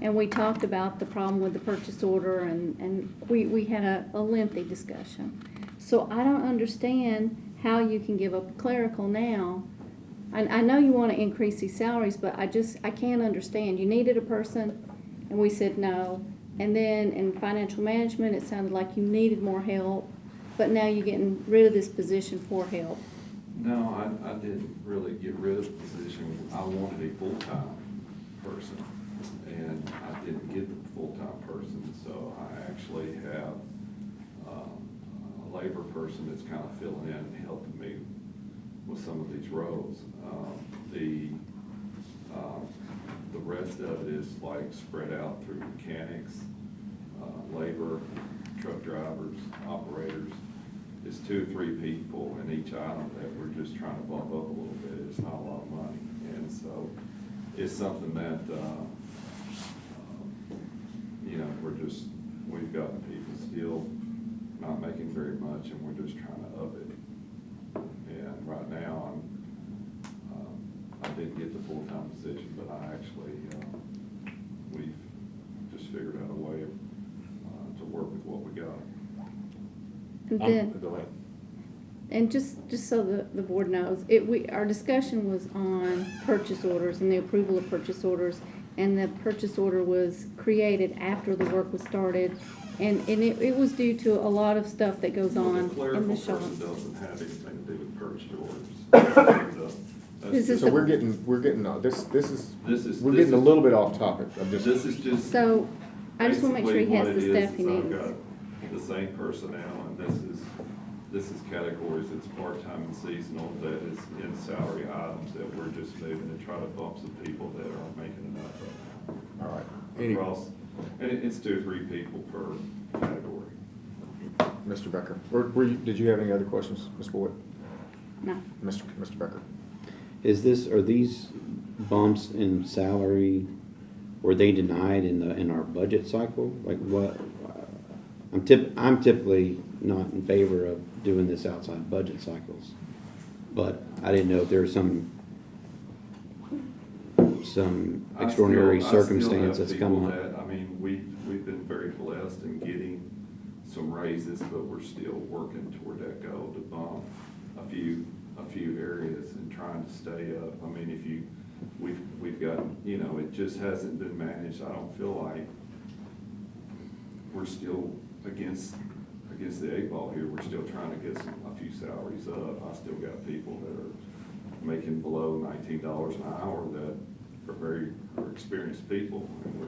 And we talked about the problem with the purchase order, and we had a lengthy discussion. So I don't understand how you can give up a clerical now. I know you want to increase these salaries, but I can't understand. You needed a person, and we said no. And then in financial management, it sounded like you needed more help, but now you're getting rid of this position for help. No, I didn't really get rid of the position. I wanted a full-time person, and I didn't get the full-time person, so I actually have a labor person that's kind of filling in and helping me with some of these roles. The rest of it is like spread out through mechanics, labor, truck drivers, operators. It's 2 or 3 people in each item that we're just trying to bump up a little bit. It's not a lot of money. And so it's something that, we've got people still not making very much, and we're just trying to up it. And right now, I didn't get the full-time position, but I actually, we've just figured out a way to work with what we got. And then, Go ahead. and just so the board knows, our discussion was on purchase orders and the approval of purchase orders, and the purchase order was created after the work was started, and it was due to a lot of stuff that goes on The in the clerical shop. person doesn't have anything to do with purchase orders. This is So we're getting, this is, we're this getting a is- little bit off topic. This is just. So, I just wanna make sure he basically has what the it is stuff he is I've needs. got the same personnel, and this is categories, it's part-time and seasonal, that is in salary items that we're just moving to try to bump some people that aren't making enough right All right. now. Across, and it's 2 or 3 people per category. Mr. Becker, did you have any other questions, Ms. Boyd? No. Mr. Becker? Are these bumps in salary, were they denied in our budget cycle? Like what, I'm typically not in favor of doing this outside budget cycles, but I didn't know if there was some extraordinary circumstance that's come up. I mean, we've been very blessed in getting some raises, but we're still working toward that goal to bump a few areas and trying to stay up. I mean, we've got, it just hasn't been managed. I don't feel like we're still against the 8 ball here. We're still trying to get a few salaries up. I still got people that are making below $19 an hour that are experienced people, and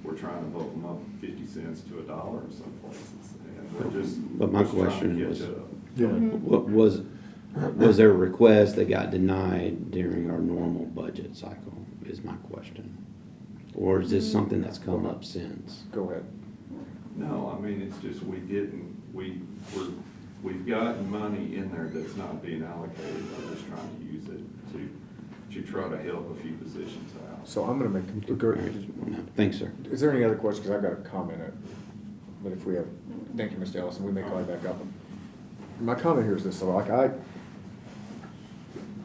we're trying to bump them up 50 cents to $1 in some places, and But my just trying to question catch was, up. what was there a request that got denied during our normal budget cycle, is my question? Or is this something that's come up since? Go ahead. No, I mean, it's just we've gotten money in there that's not being allocated. We're just trying to use it to try to help a few positions out. So I'm gonna make, No, thanks, sir. is there any other questions? I've got a comment, but if we have, thank you, Mr. Ellison, we may call you back up. My comment here is this, so like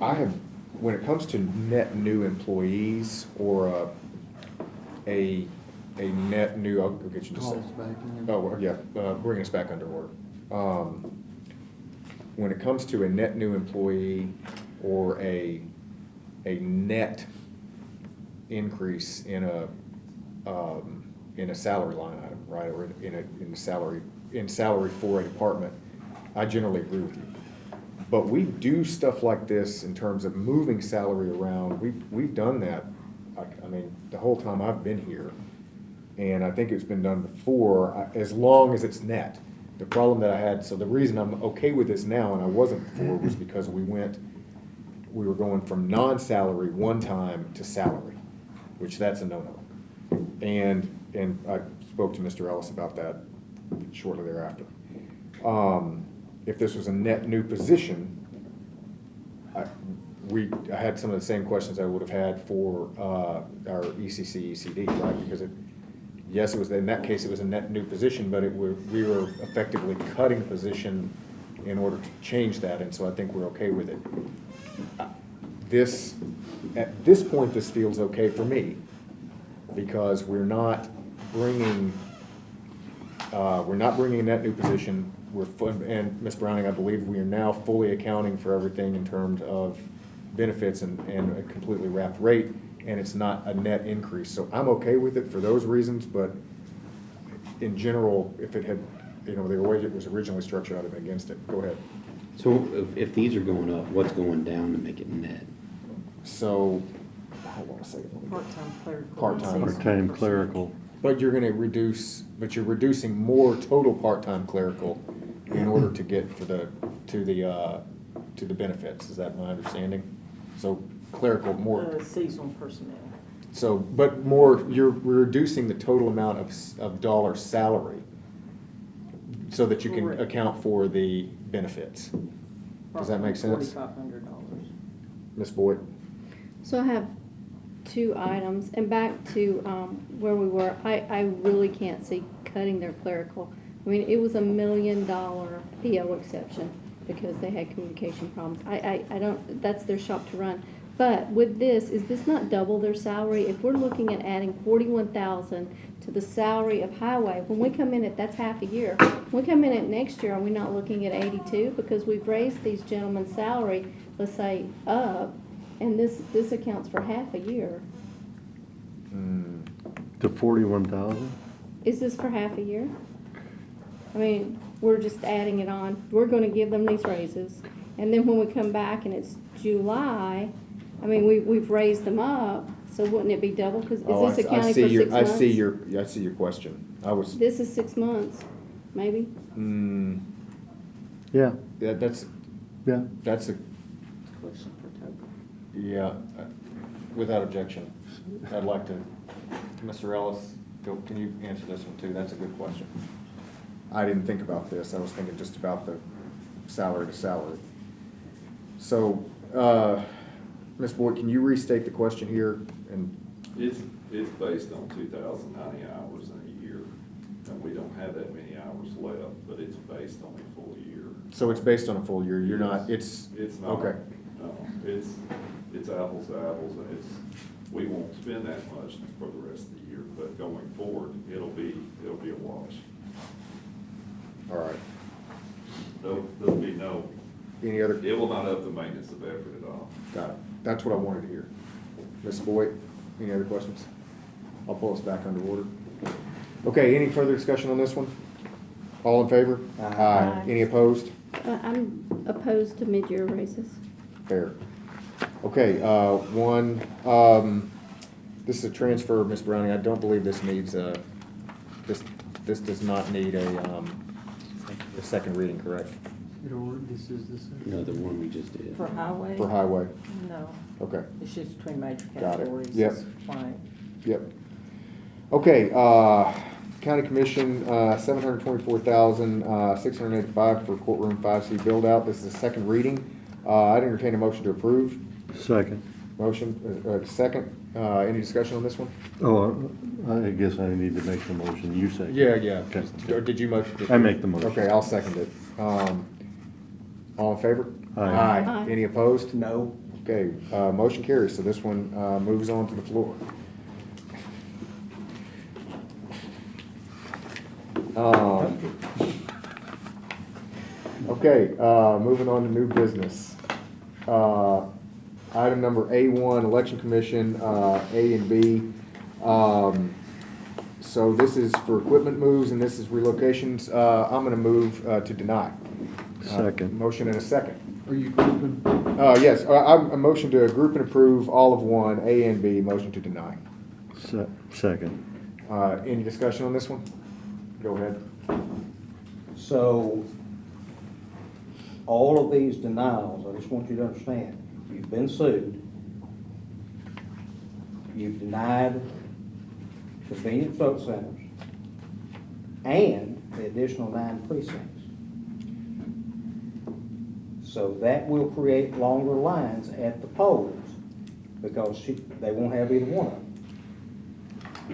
I have, when it comes to net new employees or a net new, I'll get you just a Call us second. back in. Oh, well, yeah, bringing us back under order. When it comes to a net new employee or a net increase in a salary line item, right, or in salary for a department, I generally agree with you. But we do stuff like this in terms of moving salary around. We've done that, I mean, the whole time I've been here. And I think it's been done before, as long as it's net. The problem that I had, so the reason I'm okay with this now and I wasn't before was because we were going from non-salary one time to salary, which that's a no-no. And I spoke to Mr. Ellis about that shortly thereafter. if this was a net new position, I had some of the same questions I would have had for our ECC, ECD, right? Because yes, it was, in that case, it was a net new position, but we were effectively cutting a position in order to change that, and so I think we're okay with it. At this point, this feels okay for me, because we're not bringing a net new position. And Ms. Browning, I believe we are now fully accounting for everything in terms of benefits and a completely wrapped rate, and it's not a net increase. So I'm okay with it for those reasons, but in general, if it had, the way it was originally structured, I'd have been against it. Go ahead. So if these are going up, what's going down to make it net? So, hold on a second. Part-time clerical. Part-time clerical. But you're reducing more total part-time clerical in order to get to the benefits. Is that my understanding? So clerical more. Seasonal personnel. So, but more, you're reducing the total amount of dollar salary so that you can Correct. account for the benefits. Does that make sense? $4,500. Ms. Boyd? So I have two items, and back to where we were, I really can't see cutting their clerical. I mean, it was $1 million PO exception because they had communication problems. I don't, that's their shop to run. But with this, is this not double their salary? If we're looking at adding $41,000 to the salary of highway, when we come in at, that's half a year. When we come in at next year, are we not looking at 82? Because we've raised these gentlemen's salary, let's say, up, and this accounts for half a year. To 41,000? Is this for half a year? I mean, we're just adding it on. We're gonna give them these raises. And then when we come back and it's July, I mean, we've raised them up, so wouldn't it be double? Because is this accounting for 6 months? I see your question. This is 6 months, maybe? Yeah, That's yeah. a, Question for total. yeah, without objection. I'd like to, Mr. Ellis, can you answer this one too? That's a good question. I didn't think about this. I was thinking just about the salary to salary. So, Ms. Boyd, can you restate the question here? And It's based on 2,090 hours in a year, and we don't have that many hours left, but it's based on a full year. so it's based on a full year. You're not, it's not. okay. No, it's apples to apples, and we won't spend that much for the rest of the year, but going forward, it'll be a wash. All right. There'll be no, Any other? it will not up the maintenance of effort at all. Got it. That's what I wanted to hear. Ms. Boyd, any other questions? I'll pull us back under order. Okay, any further discussion on this one? All in favor? Aye. Any opposed? I'm opposed to mid-year raises. Fair. Okay, this is a transfer, Ms. Browning. I don't believe this needs this does not need a second reading, correct? No, the one we just did. For highway? For highway? No, Okay, it's just between major Got it. categories. Yep. It's blank. yep. Okay, County Commission, $724,685 for courtroom 5C build-out. This is a second reading. I'd entertain a motion to approve. Second. Motion, second. Any discussion on this one? Oh, I guess I need to make the motion. You say. Yeah. Okay. Or did you motion? I make the motion. Okay, I'll second it. All in favor? Aye. Aye. Any opposed? No. Okay, motion carries, so this one moves on to the floor. Okay, moving on to new business. Item number A1, Election Commission, A and B. So this is for equipment moves and this is relocations. I'm gonna move to deny. Second. Motion and a second. Are you grouping? Yes, I'm a motion to group and approve all of one, A and B, motion to deny. Second. Any discussion on this one? Go ahead. So, all of these denials, I just want you to understand, you've been sued. You've denied convenient vote centers and the additional 9 precincts. So that will create longer lines at the polls, because they won't have either one of them.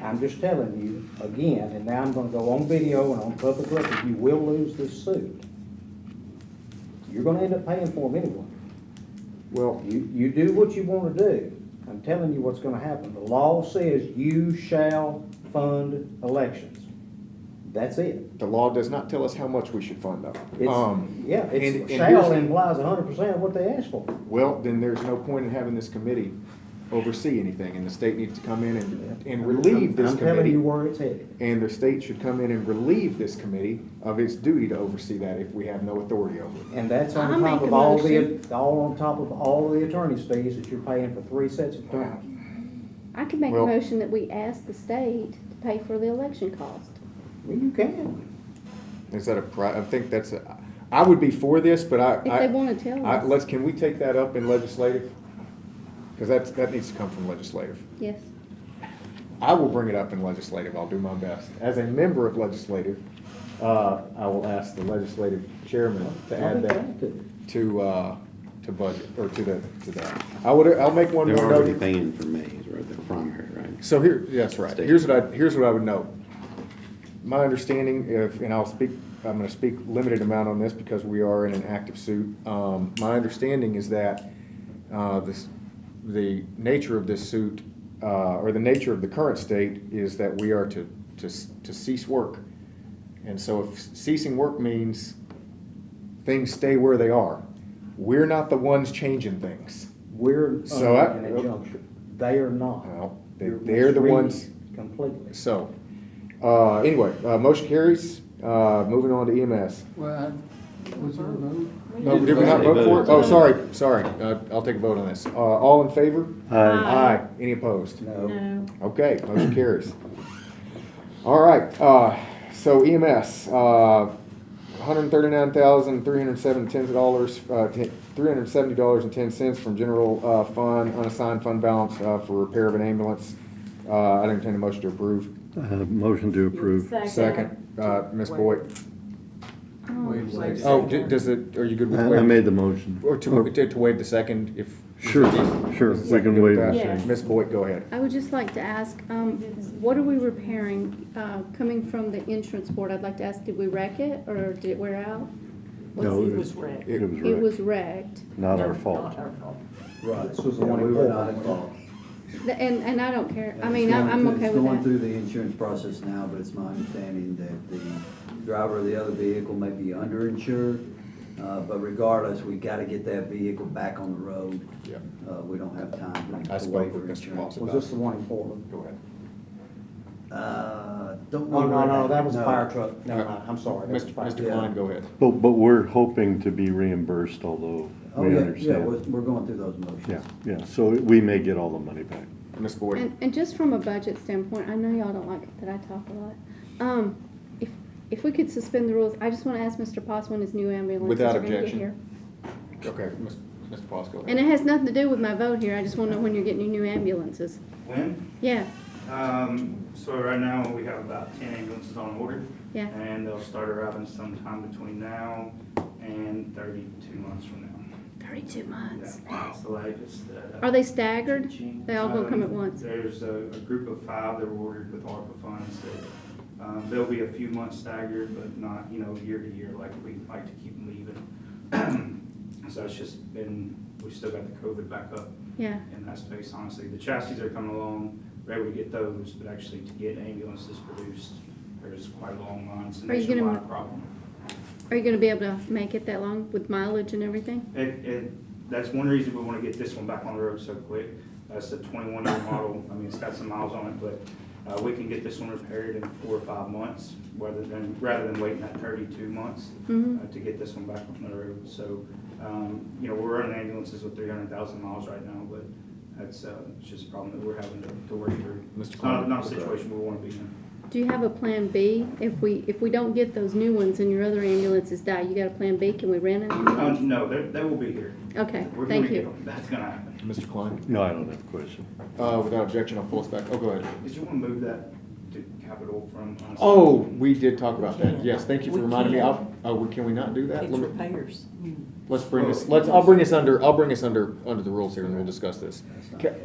I'm just telling you again, and now I'm gonna go on video and on public record, you will lose this suit. You're gonna end up paying for them anyway. Well, You do what you wanna do. I'm telling you what's gonna happen. The law says you shall fund elections. That's it. the law does not tell us how much we should fund though. Yeah, and it's, here's shall the- implies 100% of what they ask for. Well, then there's no point in having this committee oversee anything, and the state needs to come in and relieve this I'm telling you committee. where it's headed. And the state should come in and relieve this committee of its duty to oversee that if we have no authority over it. And that's I'll on top make of a all motion. all on top of all the attorney's fees that you're paying for 3 sets of attorneys. I could make a Well- motion that we ask the state to pay for the election cost. Well, you can. Is that I think that's I would be for this, but If they wanna tell us. Can we take that up in legislative? Because that needs to come from legislative. Yes. I will bring it up in legislative, I'll do my best. As a member of legislative, I will ask the legislative chairman to add that to budget, or to that. I'll make one They're more already note. paying for Mays, right, their primary, right? So here, that's right, here's what I would note. My understanding, and I'm gonna speak limited amount on this because we are in an active suit. My understanding is that, the nature of this suit, or the nature of the current state is that we are to cease work. And so if ceasing work means things stay where they are, we're not the ones changing things. We're So under an injunction. They are not. Well, You're they're the misreading ones. completely. So, anyway, motion carries, moving on to EMS. Well, was there a vote? No, did we not vote for it? Oh, sorry, I'll take a vote on this. All in favor? Aye. Any opposed? No. No. Okay, motion carries. All right, so EMS, $370.10 from general fund, unassigned fund balance for repair of an ambulance. I entertain a motion to approve. Motion to approve. Second, Ms. Boyd. Wait, wait. Oh, are you good with I waiving? made the motion. Or to waive the second, if. Sure, sure, Is the we second can good with waive that? the Yes. Ms. Boyd, go ahead. I would just like to ask, what are we repairing, coming from the insurance board? I'd like to ask, did we wreck it, or did it wear out? No, What's- it was wrecked. It It was was wrecked. not our No, fault. Not our fault. Right. This was the Yeah, one we in were Portland. not involved. And I don't care, I It's mean, going I'm through- okay It's with going that. through the insurance process now, but it's my understanding that the driver of the other vehicle may be underinsured. But regardless, we gotta get that vehicle back on the road. Yeah. We don't have time I to spoke wait with for Mr. insurance. Moss. Was this the one in Portland? Go ahead. Don't know. Oh, no, where no, that was a no. fire truck. Never mind, I'm sorry. that was a fire Mr. truck. Klein, go ahead. But we're hoping to be reimbursed, although Oh, we yeah, understand. we're going through those motions. Yeah, yeah, so we may get all the money back. Ms. Boyd. And just from a budget standpoint, I know y'all don't like it that I talk a lot. If we could suspend the rules, I just wanna ask Mr. Potts when his new ambulances Without are gonna get objection. here. Okay, Mr. Potts, go And ahead. it has nothing to do with my vote here, I just wanna know when you're getting your new ambulances. When? Yeah, So right now, we have about 10 ambulances on order. yeah. And they'll start arriving sometime between now and 32 months from now. 32 months. Yeah, that's the latest. Are they staggered? They all gonna come at once? There's a group of 5 that were ordered with ARPA funds that, there'll be a few months staggered, but not, year to year like we like to keep them even. So it's just been, we've still got the COVID back up Yeah. in that space, honestly. The chassis are coming along, we're able to get those, but actually to get ambulances produced, there's quite long lines, and Are you gonna- nationwide problem. Are you gonna be able to make it that long with mileage and everything? That's one reason we want to get this one back on the road so quick. That's a 21-year model. I mean, it's got some miles on it, but we can get this one repaired in 4 or 5 months, rather than waiting that 32 months to get this one back on the road. So, we're running ambulances with 300,000 miles right now, but that's it's just a problem that we're having to work through. Mr. It's Klein. not a situation we want to be in. Do you have a plan B? If we don't get those new ones and your other ambulances die, you got a plan B? Can we rent an ambulance? No, they will be here. Okay, We're thank gonna get you. them. That's going to happen. Mr. Klein. No, I don't have a question. Without objection, I'll pull us back. Oh, go ahead. Did you want to move that? to capital from. Oh, we did talk about that. Yes, thank you for reminding me. Can we not do that? It's Let me- repairs. Let's bring this, I'll bring us under the rules here and we'll discuss this.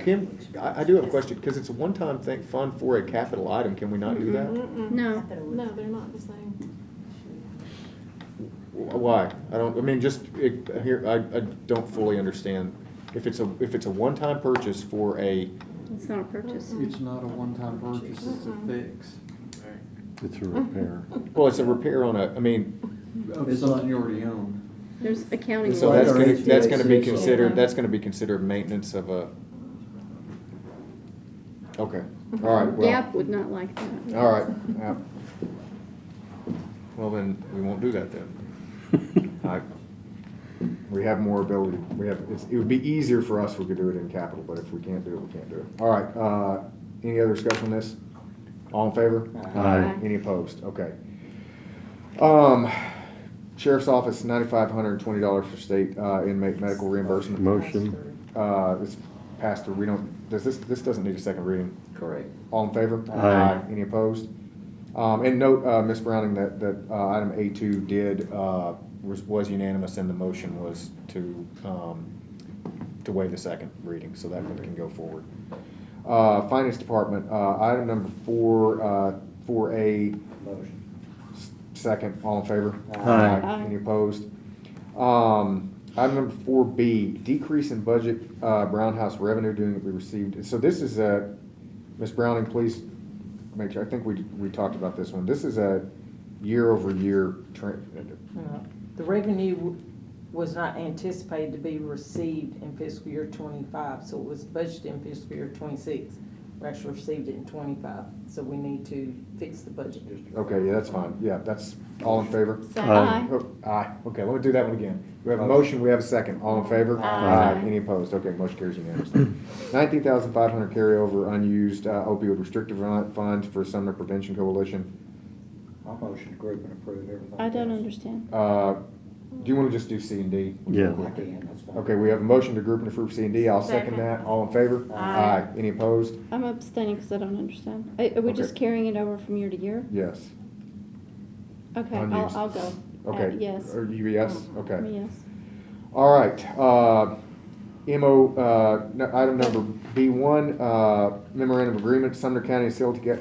Kim, I do have a question, because it's a one-time fund for a capital item, can we not do that? No. No, they're not the same. Why? Here, I don't fully understand. If it's a one-time purchase for a, It's not a purchase. It's not a one-time purchase, it's a fix. It's a repair. well, it's a repair on Of something you already own. There's accounting. so Like that's our gonna be HVAC considered maintenance of a, okay, all right, well. Gap would not like that. All right, yeah. Well, then, we won't do that then. We have more ability, it would be easier for us if we could do it in capital, but if we can't do it, we can't do it. All right, any other discussion on this? All in favor? Aye. Any opposed? Okay. Sheriff's Office, $9,520 for state inmate medical reimbursement. Motion. This passed through, this doesn't need a second reading. Correct. All in favor? Aye. Any opposed? And note, Ms. Browning, that item A2 was unanimous, and the motion was to waive the second reading, so that one can go forward. Finance Department, item number 4A, Motion. second, all in favor? Aye. Any opposed? Item number 4B, decrease in budget, Brown House revenue due to be received. So this is Ms. Browning, please make sure, I think we talked about this one. This is a year-over-year trend. The revenue was not anticipated to be received in fiscal year 25, so it was budgeted in fiscal year 26. We actually received it in 25, so we need to fix the budget. Okay, yeah, that's fine. Yeah, that's all in favor? Aye. Oh, aye. Okay, let me do that one again. We have a motion, we have a second. All in favor? Aye. Any opposed? Okay, motion carries unanimously. 19,500 carryover unused opioid restrictive funds for Sumner Prevention Coalition. I'll motion to group and approve everything. I don't understand. Do you want to just do C and D? Yeah. I can, that's fine. Okay, we have a motion to group and approve C and D. I'll second Second. that. All in favor? Aye. Any opposed? I'm abstaining because I don't understand. Are we just Okay. carrying it over from year to year? Yes. Okay, Unused. I'll go. Okay. Yes. Are you yes? Okay. Yes. All right, item number B1, memorandum of agreement, Sumner County and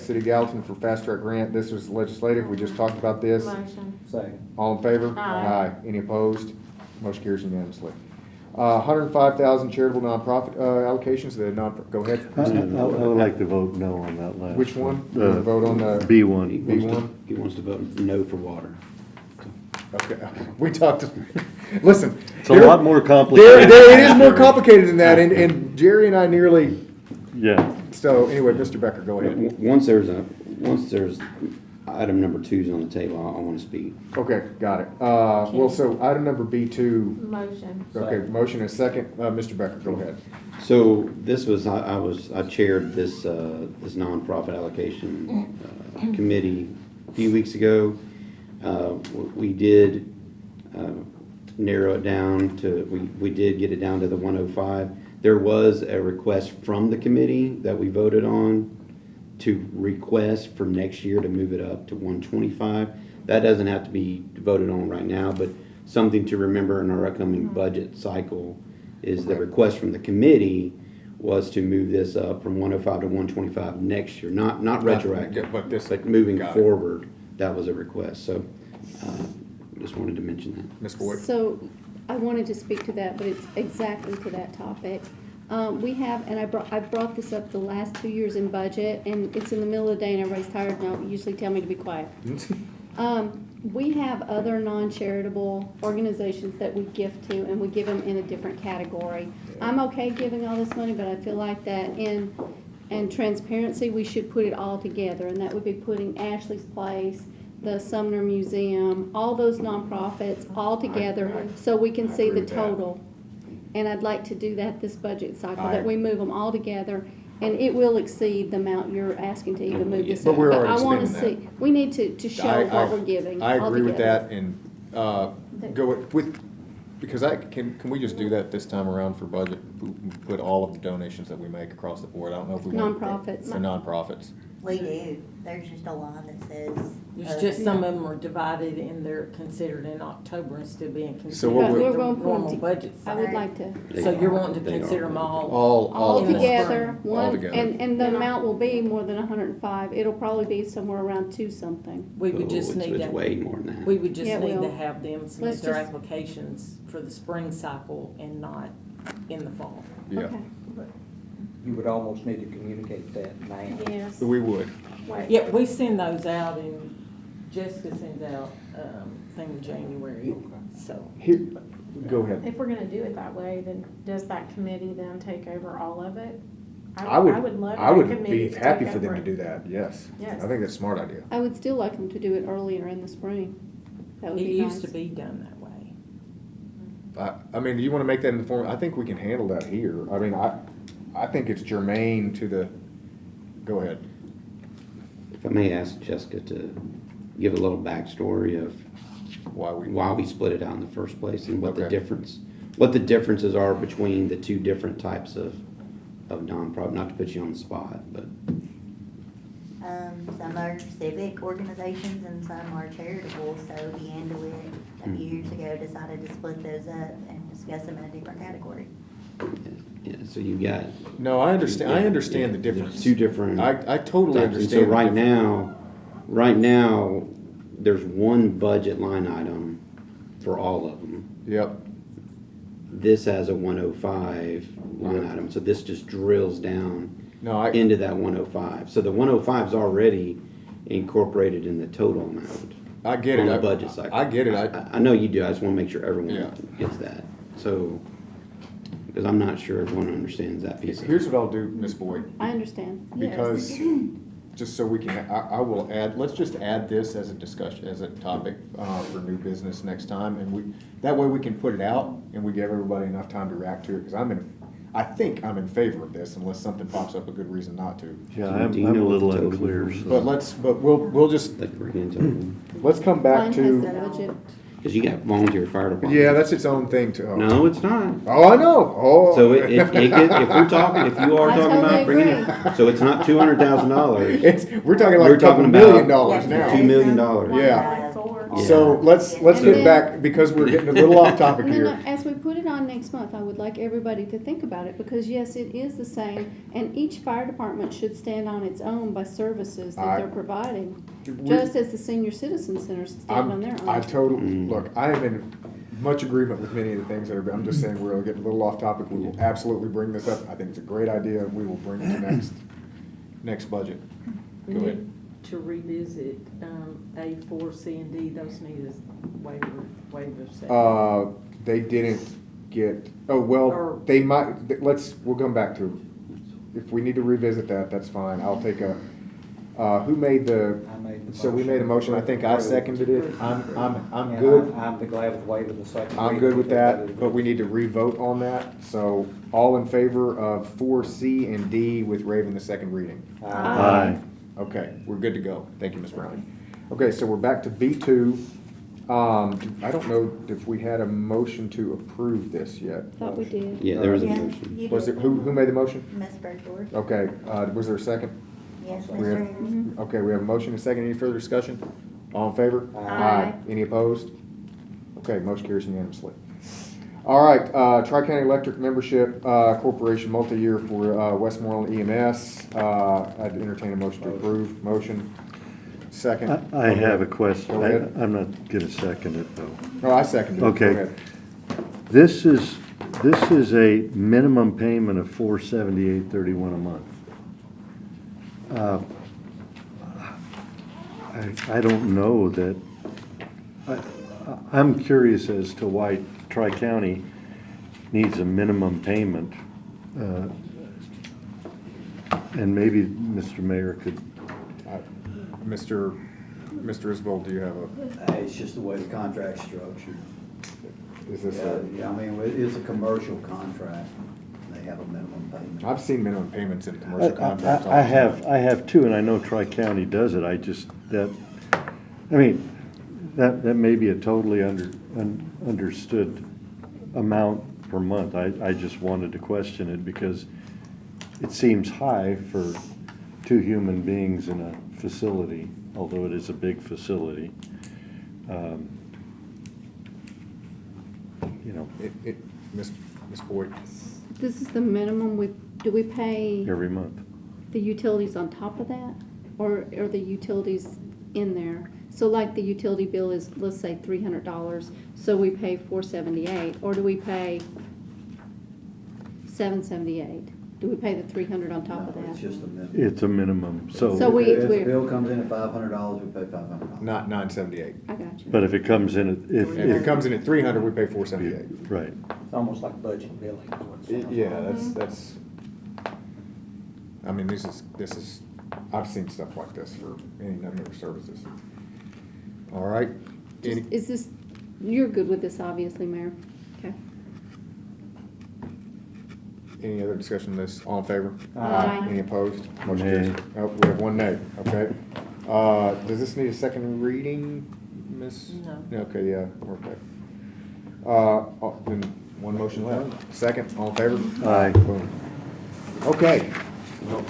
City Gallatin for fast track grant. This was legislative, we just talked about this. Motion. Second. All in favor? Aye. Any opposed? Motion carries unanimously. 105,000 charitable nonprofit allocations, go ahead. I would like to vote no on that last. Which one? You wanna vote on the? He B1. B1? wants to vote no for water. Okay, we talked, listen. It's a lot more complicated. It is more complicated than that, and Jerry and I nearly, Yeah. so anyway, Mr. Becker, go ahead. Once there's item number 2 is on the table, I want to speak. Okay, got it. Well, so item number B2, Motion. okay, motion and second. Mr. Becker, go ahead. So this was, I chaired this nonprofit allocation committee a few weeks ago. We did narrow it down to, we did get it down to the 105. There was a request from the committee that we voted on to request for next year to move it up to 125. That doesn't have to be voted on right now, but something to remember in our upcoming budget cycle is the request from the committee was to move this up from 105 to 125 next year, not retroactive, But moving got it. forward, that was a request. So just wanted to mention that. Ms. Boyd? So I wanted to speak to that, but it's exactly to that topic. We have, and I brought this up the last 2 years in budget, and it's in the middle of the day and everybody's tired now, usually tell me to be quiet. We have other non-charitable organizations that we give to, and we give them in a different category. I'm okay giving all this money, but I feel like that in transparency, we should put it all together, and that would be putting Ashley's Place, the Sumner Museum, all those nonprofits all together, so we can see agree the with that. total. And I'd like to do that this budget cycle, I- that we move them all together, and it will exceed the amount you're asking to even move this But up. we're I already wanna spending see, we need to show what we're giving I agree with altogether. that, and go with, because can we just do that this time around for budget? Put all of the donations that we make across the board. I don't know if we want. Nonprofits. For nonprofits. We do. There's just a line that says. There's just some of them are divided and they're considered in October instead of being So considered what But we- we're the gonna put normal them to- budget. I would like to, So you're wanting to They are. consider them all? all in the together, spring. one, together. and the amount will be more than 105. It'll probably be somewhere around 2 something. We would just need It's to, way more than that. we would just Yeah, need well, to have them submit let's their just- applications for the spring cycle and not in the fall. Yeah, Okay. You would almost need to communicate that now. Yes. we would. Wait. Yeah, we send those out and Jessica sends out, thing in January, so. Here, go ahead. If we're gonna do it that way, then does that committee then take over all of it? I would love I that would committee be to happy take for them over to it. do that, yes. Yes. I think that's a smart idea. I would still like them to do it earlier in the spring. That would It be used to nice. be done that way. I mean, do you wanna make that in the form, I think we can handle that here. I mean, I think it's germane to the, go ahead. If I may ask Jessica to give a little backstory of why we split it out in the first place and what the Okay. differences are between the two different types of nonprofit, not to put you on the spot, but Some are civic organizations and some are charitable, so Deanna a few years ago decided to split those up and discuss them in a different category. yeah, so you got. No, I understand the There's difference. two different. I totally types. And understand. So the right difference. now, there's one budget line item for all of them. Yep, This has a 105 line item, so this just drills down no, into that 105. So the 105 is already incorporated in the total amount. I get it. On the budget cycle. I get it. I know you do, I just wanna make sure everyone Yeah. gets that. So, because I'm not sure everyone understands that piece of it. Here's what I'll do, Ms. Boyd, I understand. because, just so we can, I will add, let's just add this as a discussion, as a topic, for new business next time, and that way we can put it out, and we give everybody enough time to react to it, because I think I'm in favor of this, unless something pops up a good reason not to. Yeah, Do you I'm a know what little the total unclear, is? so. But we'll just, Like bring in total. let's come back Mine has to, the budget. Because you got volunteer fire department. yeah, that's its own thing too. No, it's not. Oh, I know, oh. So if you are I talking totally about bringing it, agree. so it's not $200,000. We're talking We're like a couple talking $1 million about now. $2 million. Yeah. Like 4. Yeah. So let's And get then- back, because we're getting a little off topic No, no, here. as we put it on next month, I would like everybody to think about it, because yes, it is the same, and each fire department should stand on its own by services that they're providing, just as the senior citizen centers stand on their own. I totally, look, I am in much agreement with many of the things that are, I'm just saying we're getting a little off topic. We will absolutely bring this up. I think it's a great idea. We will bring it to next budget. We Go need ahead. to revisit, A, 4, C, and D, those need a waiver set. They didn't get, oh, well, Or- they might, we'll come back to, if we need to revisit that, that's fine. I'll take a, who made I made the so we made a motion, I think I seconded it. I'm And good. I'm glad with the waiver of the second. I'm reading, good with because that, is- but we need to re-vote on that. So all in favor of 4C and D with waiving the second reading? Aye. Okay, we're good to go. Thank you, Ms. Brown. Okay, so we're back to B2. I don't know if we had a motion to approve this yet. Thought we did. Yeah, there was a Yeah, motion. you Was did. it, who made the motion? Ms. Bergdorf? Okay, was there a second? Yes, We have- Mr. Harris. Okay, we have a motion and a second. Any further discussion? All in favor? Aye. Any opposed? Okay, motion carries unanimously. All right, Tri-County Electric Membership Corporation multi-year for Westmoreland EMS. I'd entertain a motion to approve. Motion. Second. I have a question. Go ahead. I'm not gonna second it, though. No, I seconded it. Okay. Go ahead. This is a minimum payment of $478.31 a month. I don't know that, I'm curious as to why Tri-County needs a minimum payment. And maybe Mr. Mayor could, Mr. Isbell, do you have a, It's just the way the contract's structured. is this Yeah, I mean, it's a commercial contract. They have a minimum payment. I've seen minimum payments in commercial contracts. all the I time. have too, and I know Tri-County does it, that may be a totally understood amount per month. I just wanted to question it because it seems high for two human beings in a facility, although it is a big facility. You know, Ms. Boyd, This is the minimum do we pay every month. the utilities on top of that? Or are the utilities in there? So like the utility bill is, let's say $300, so we pay $478, or do we pay $778? Do we pay the $300 on top of No, that? it's just a minimum. It's a minimum, So so, we- If the bill comes in at $500, we pay $500. not 978. I got you. but if it comes in, If it comes in at 300, we pay 478. right. It's almost like budget billing is what it sounds like. Yeah, that's, I mean, this is, I've seen stuff like this for any number of services. All right? Any, Is this, you're good with this, obviously, Mayor? Okay. any other discussion on this? All in favor? Aye. Any opposed? Motion Nay. carries. Oh, we have one nay, okay. Does this need a second reading, Miss? No. Okay, yeah, we're okay. Then one motion left. Second, all in favor? Aye. Boom. Okay. Well,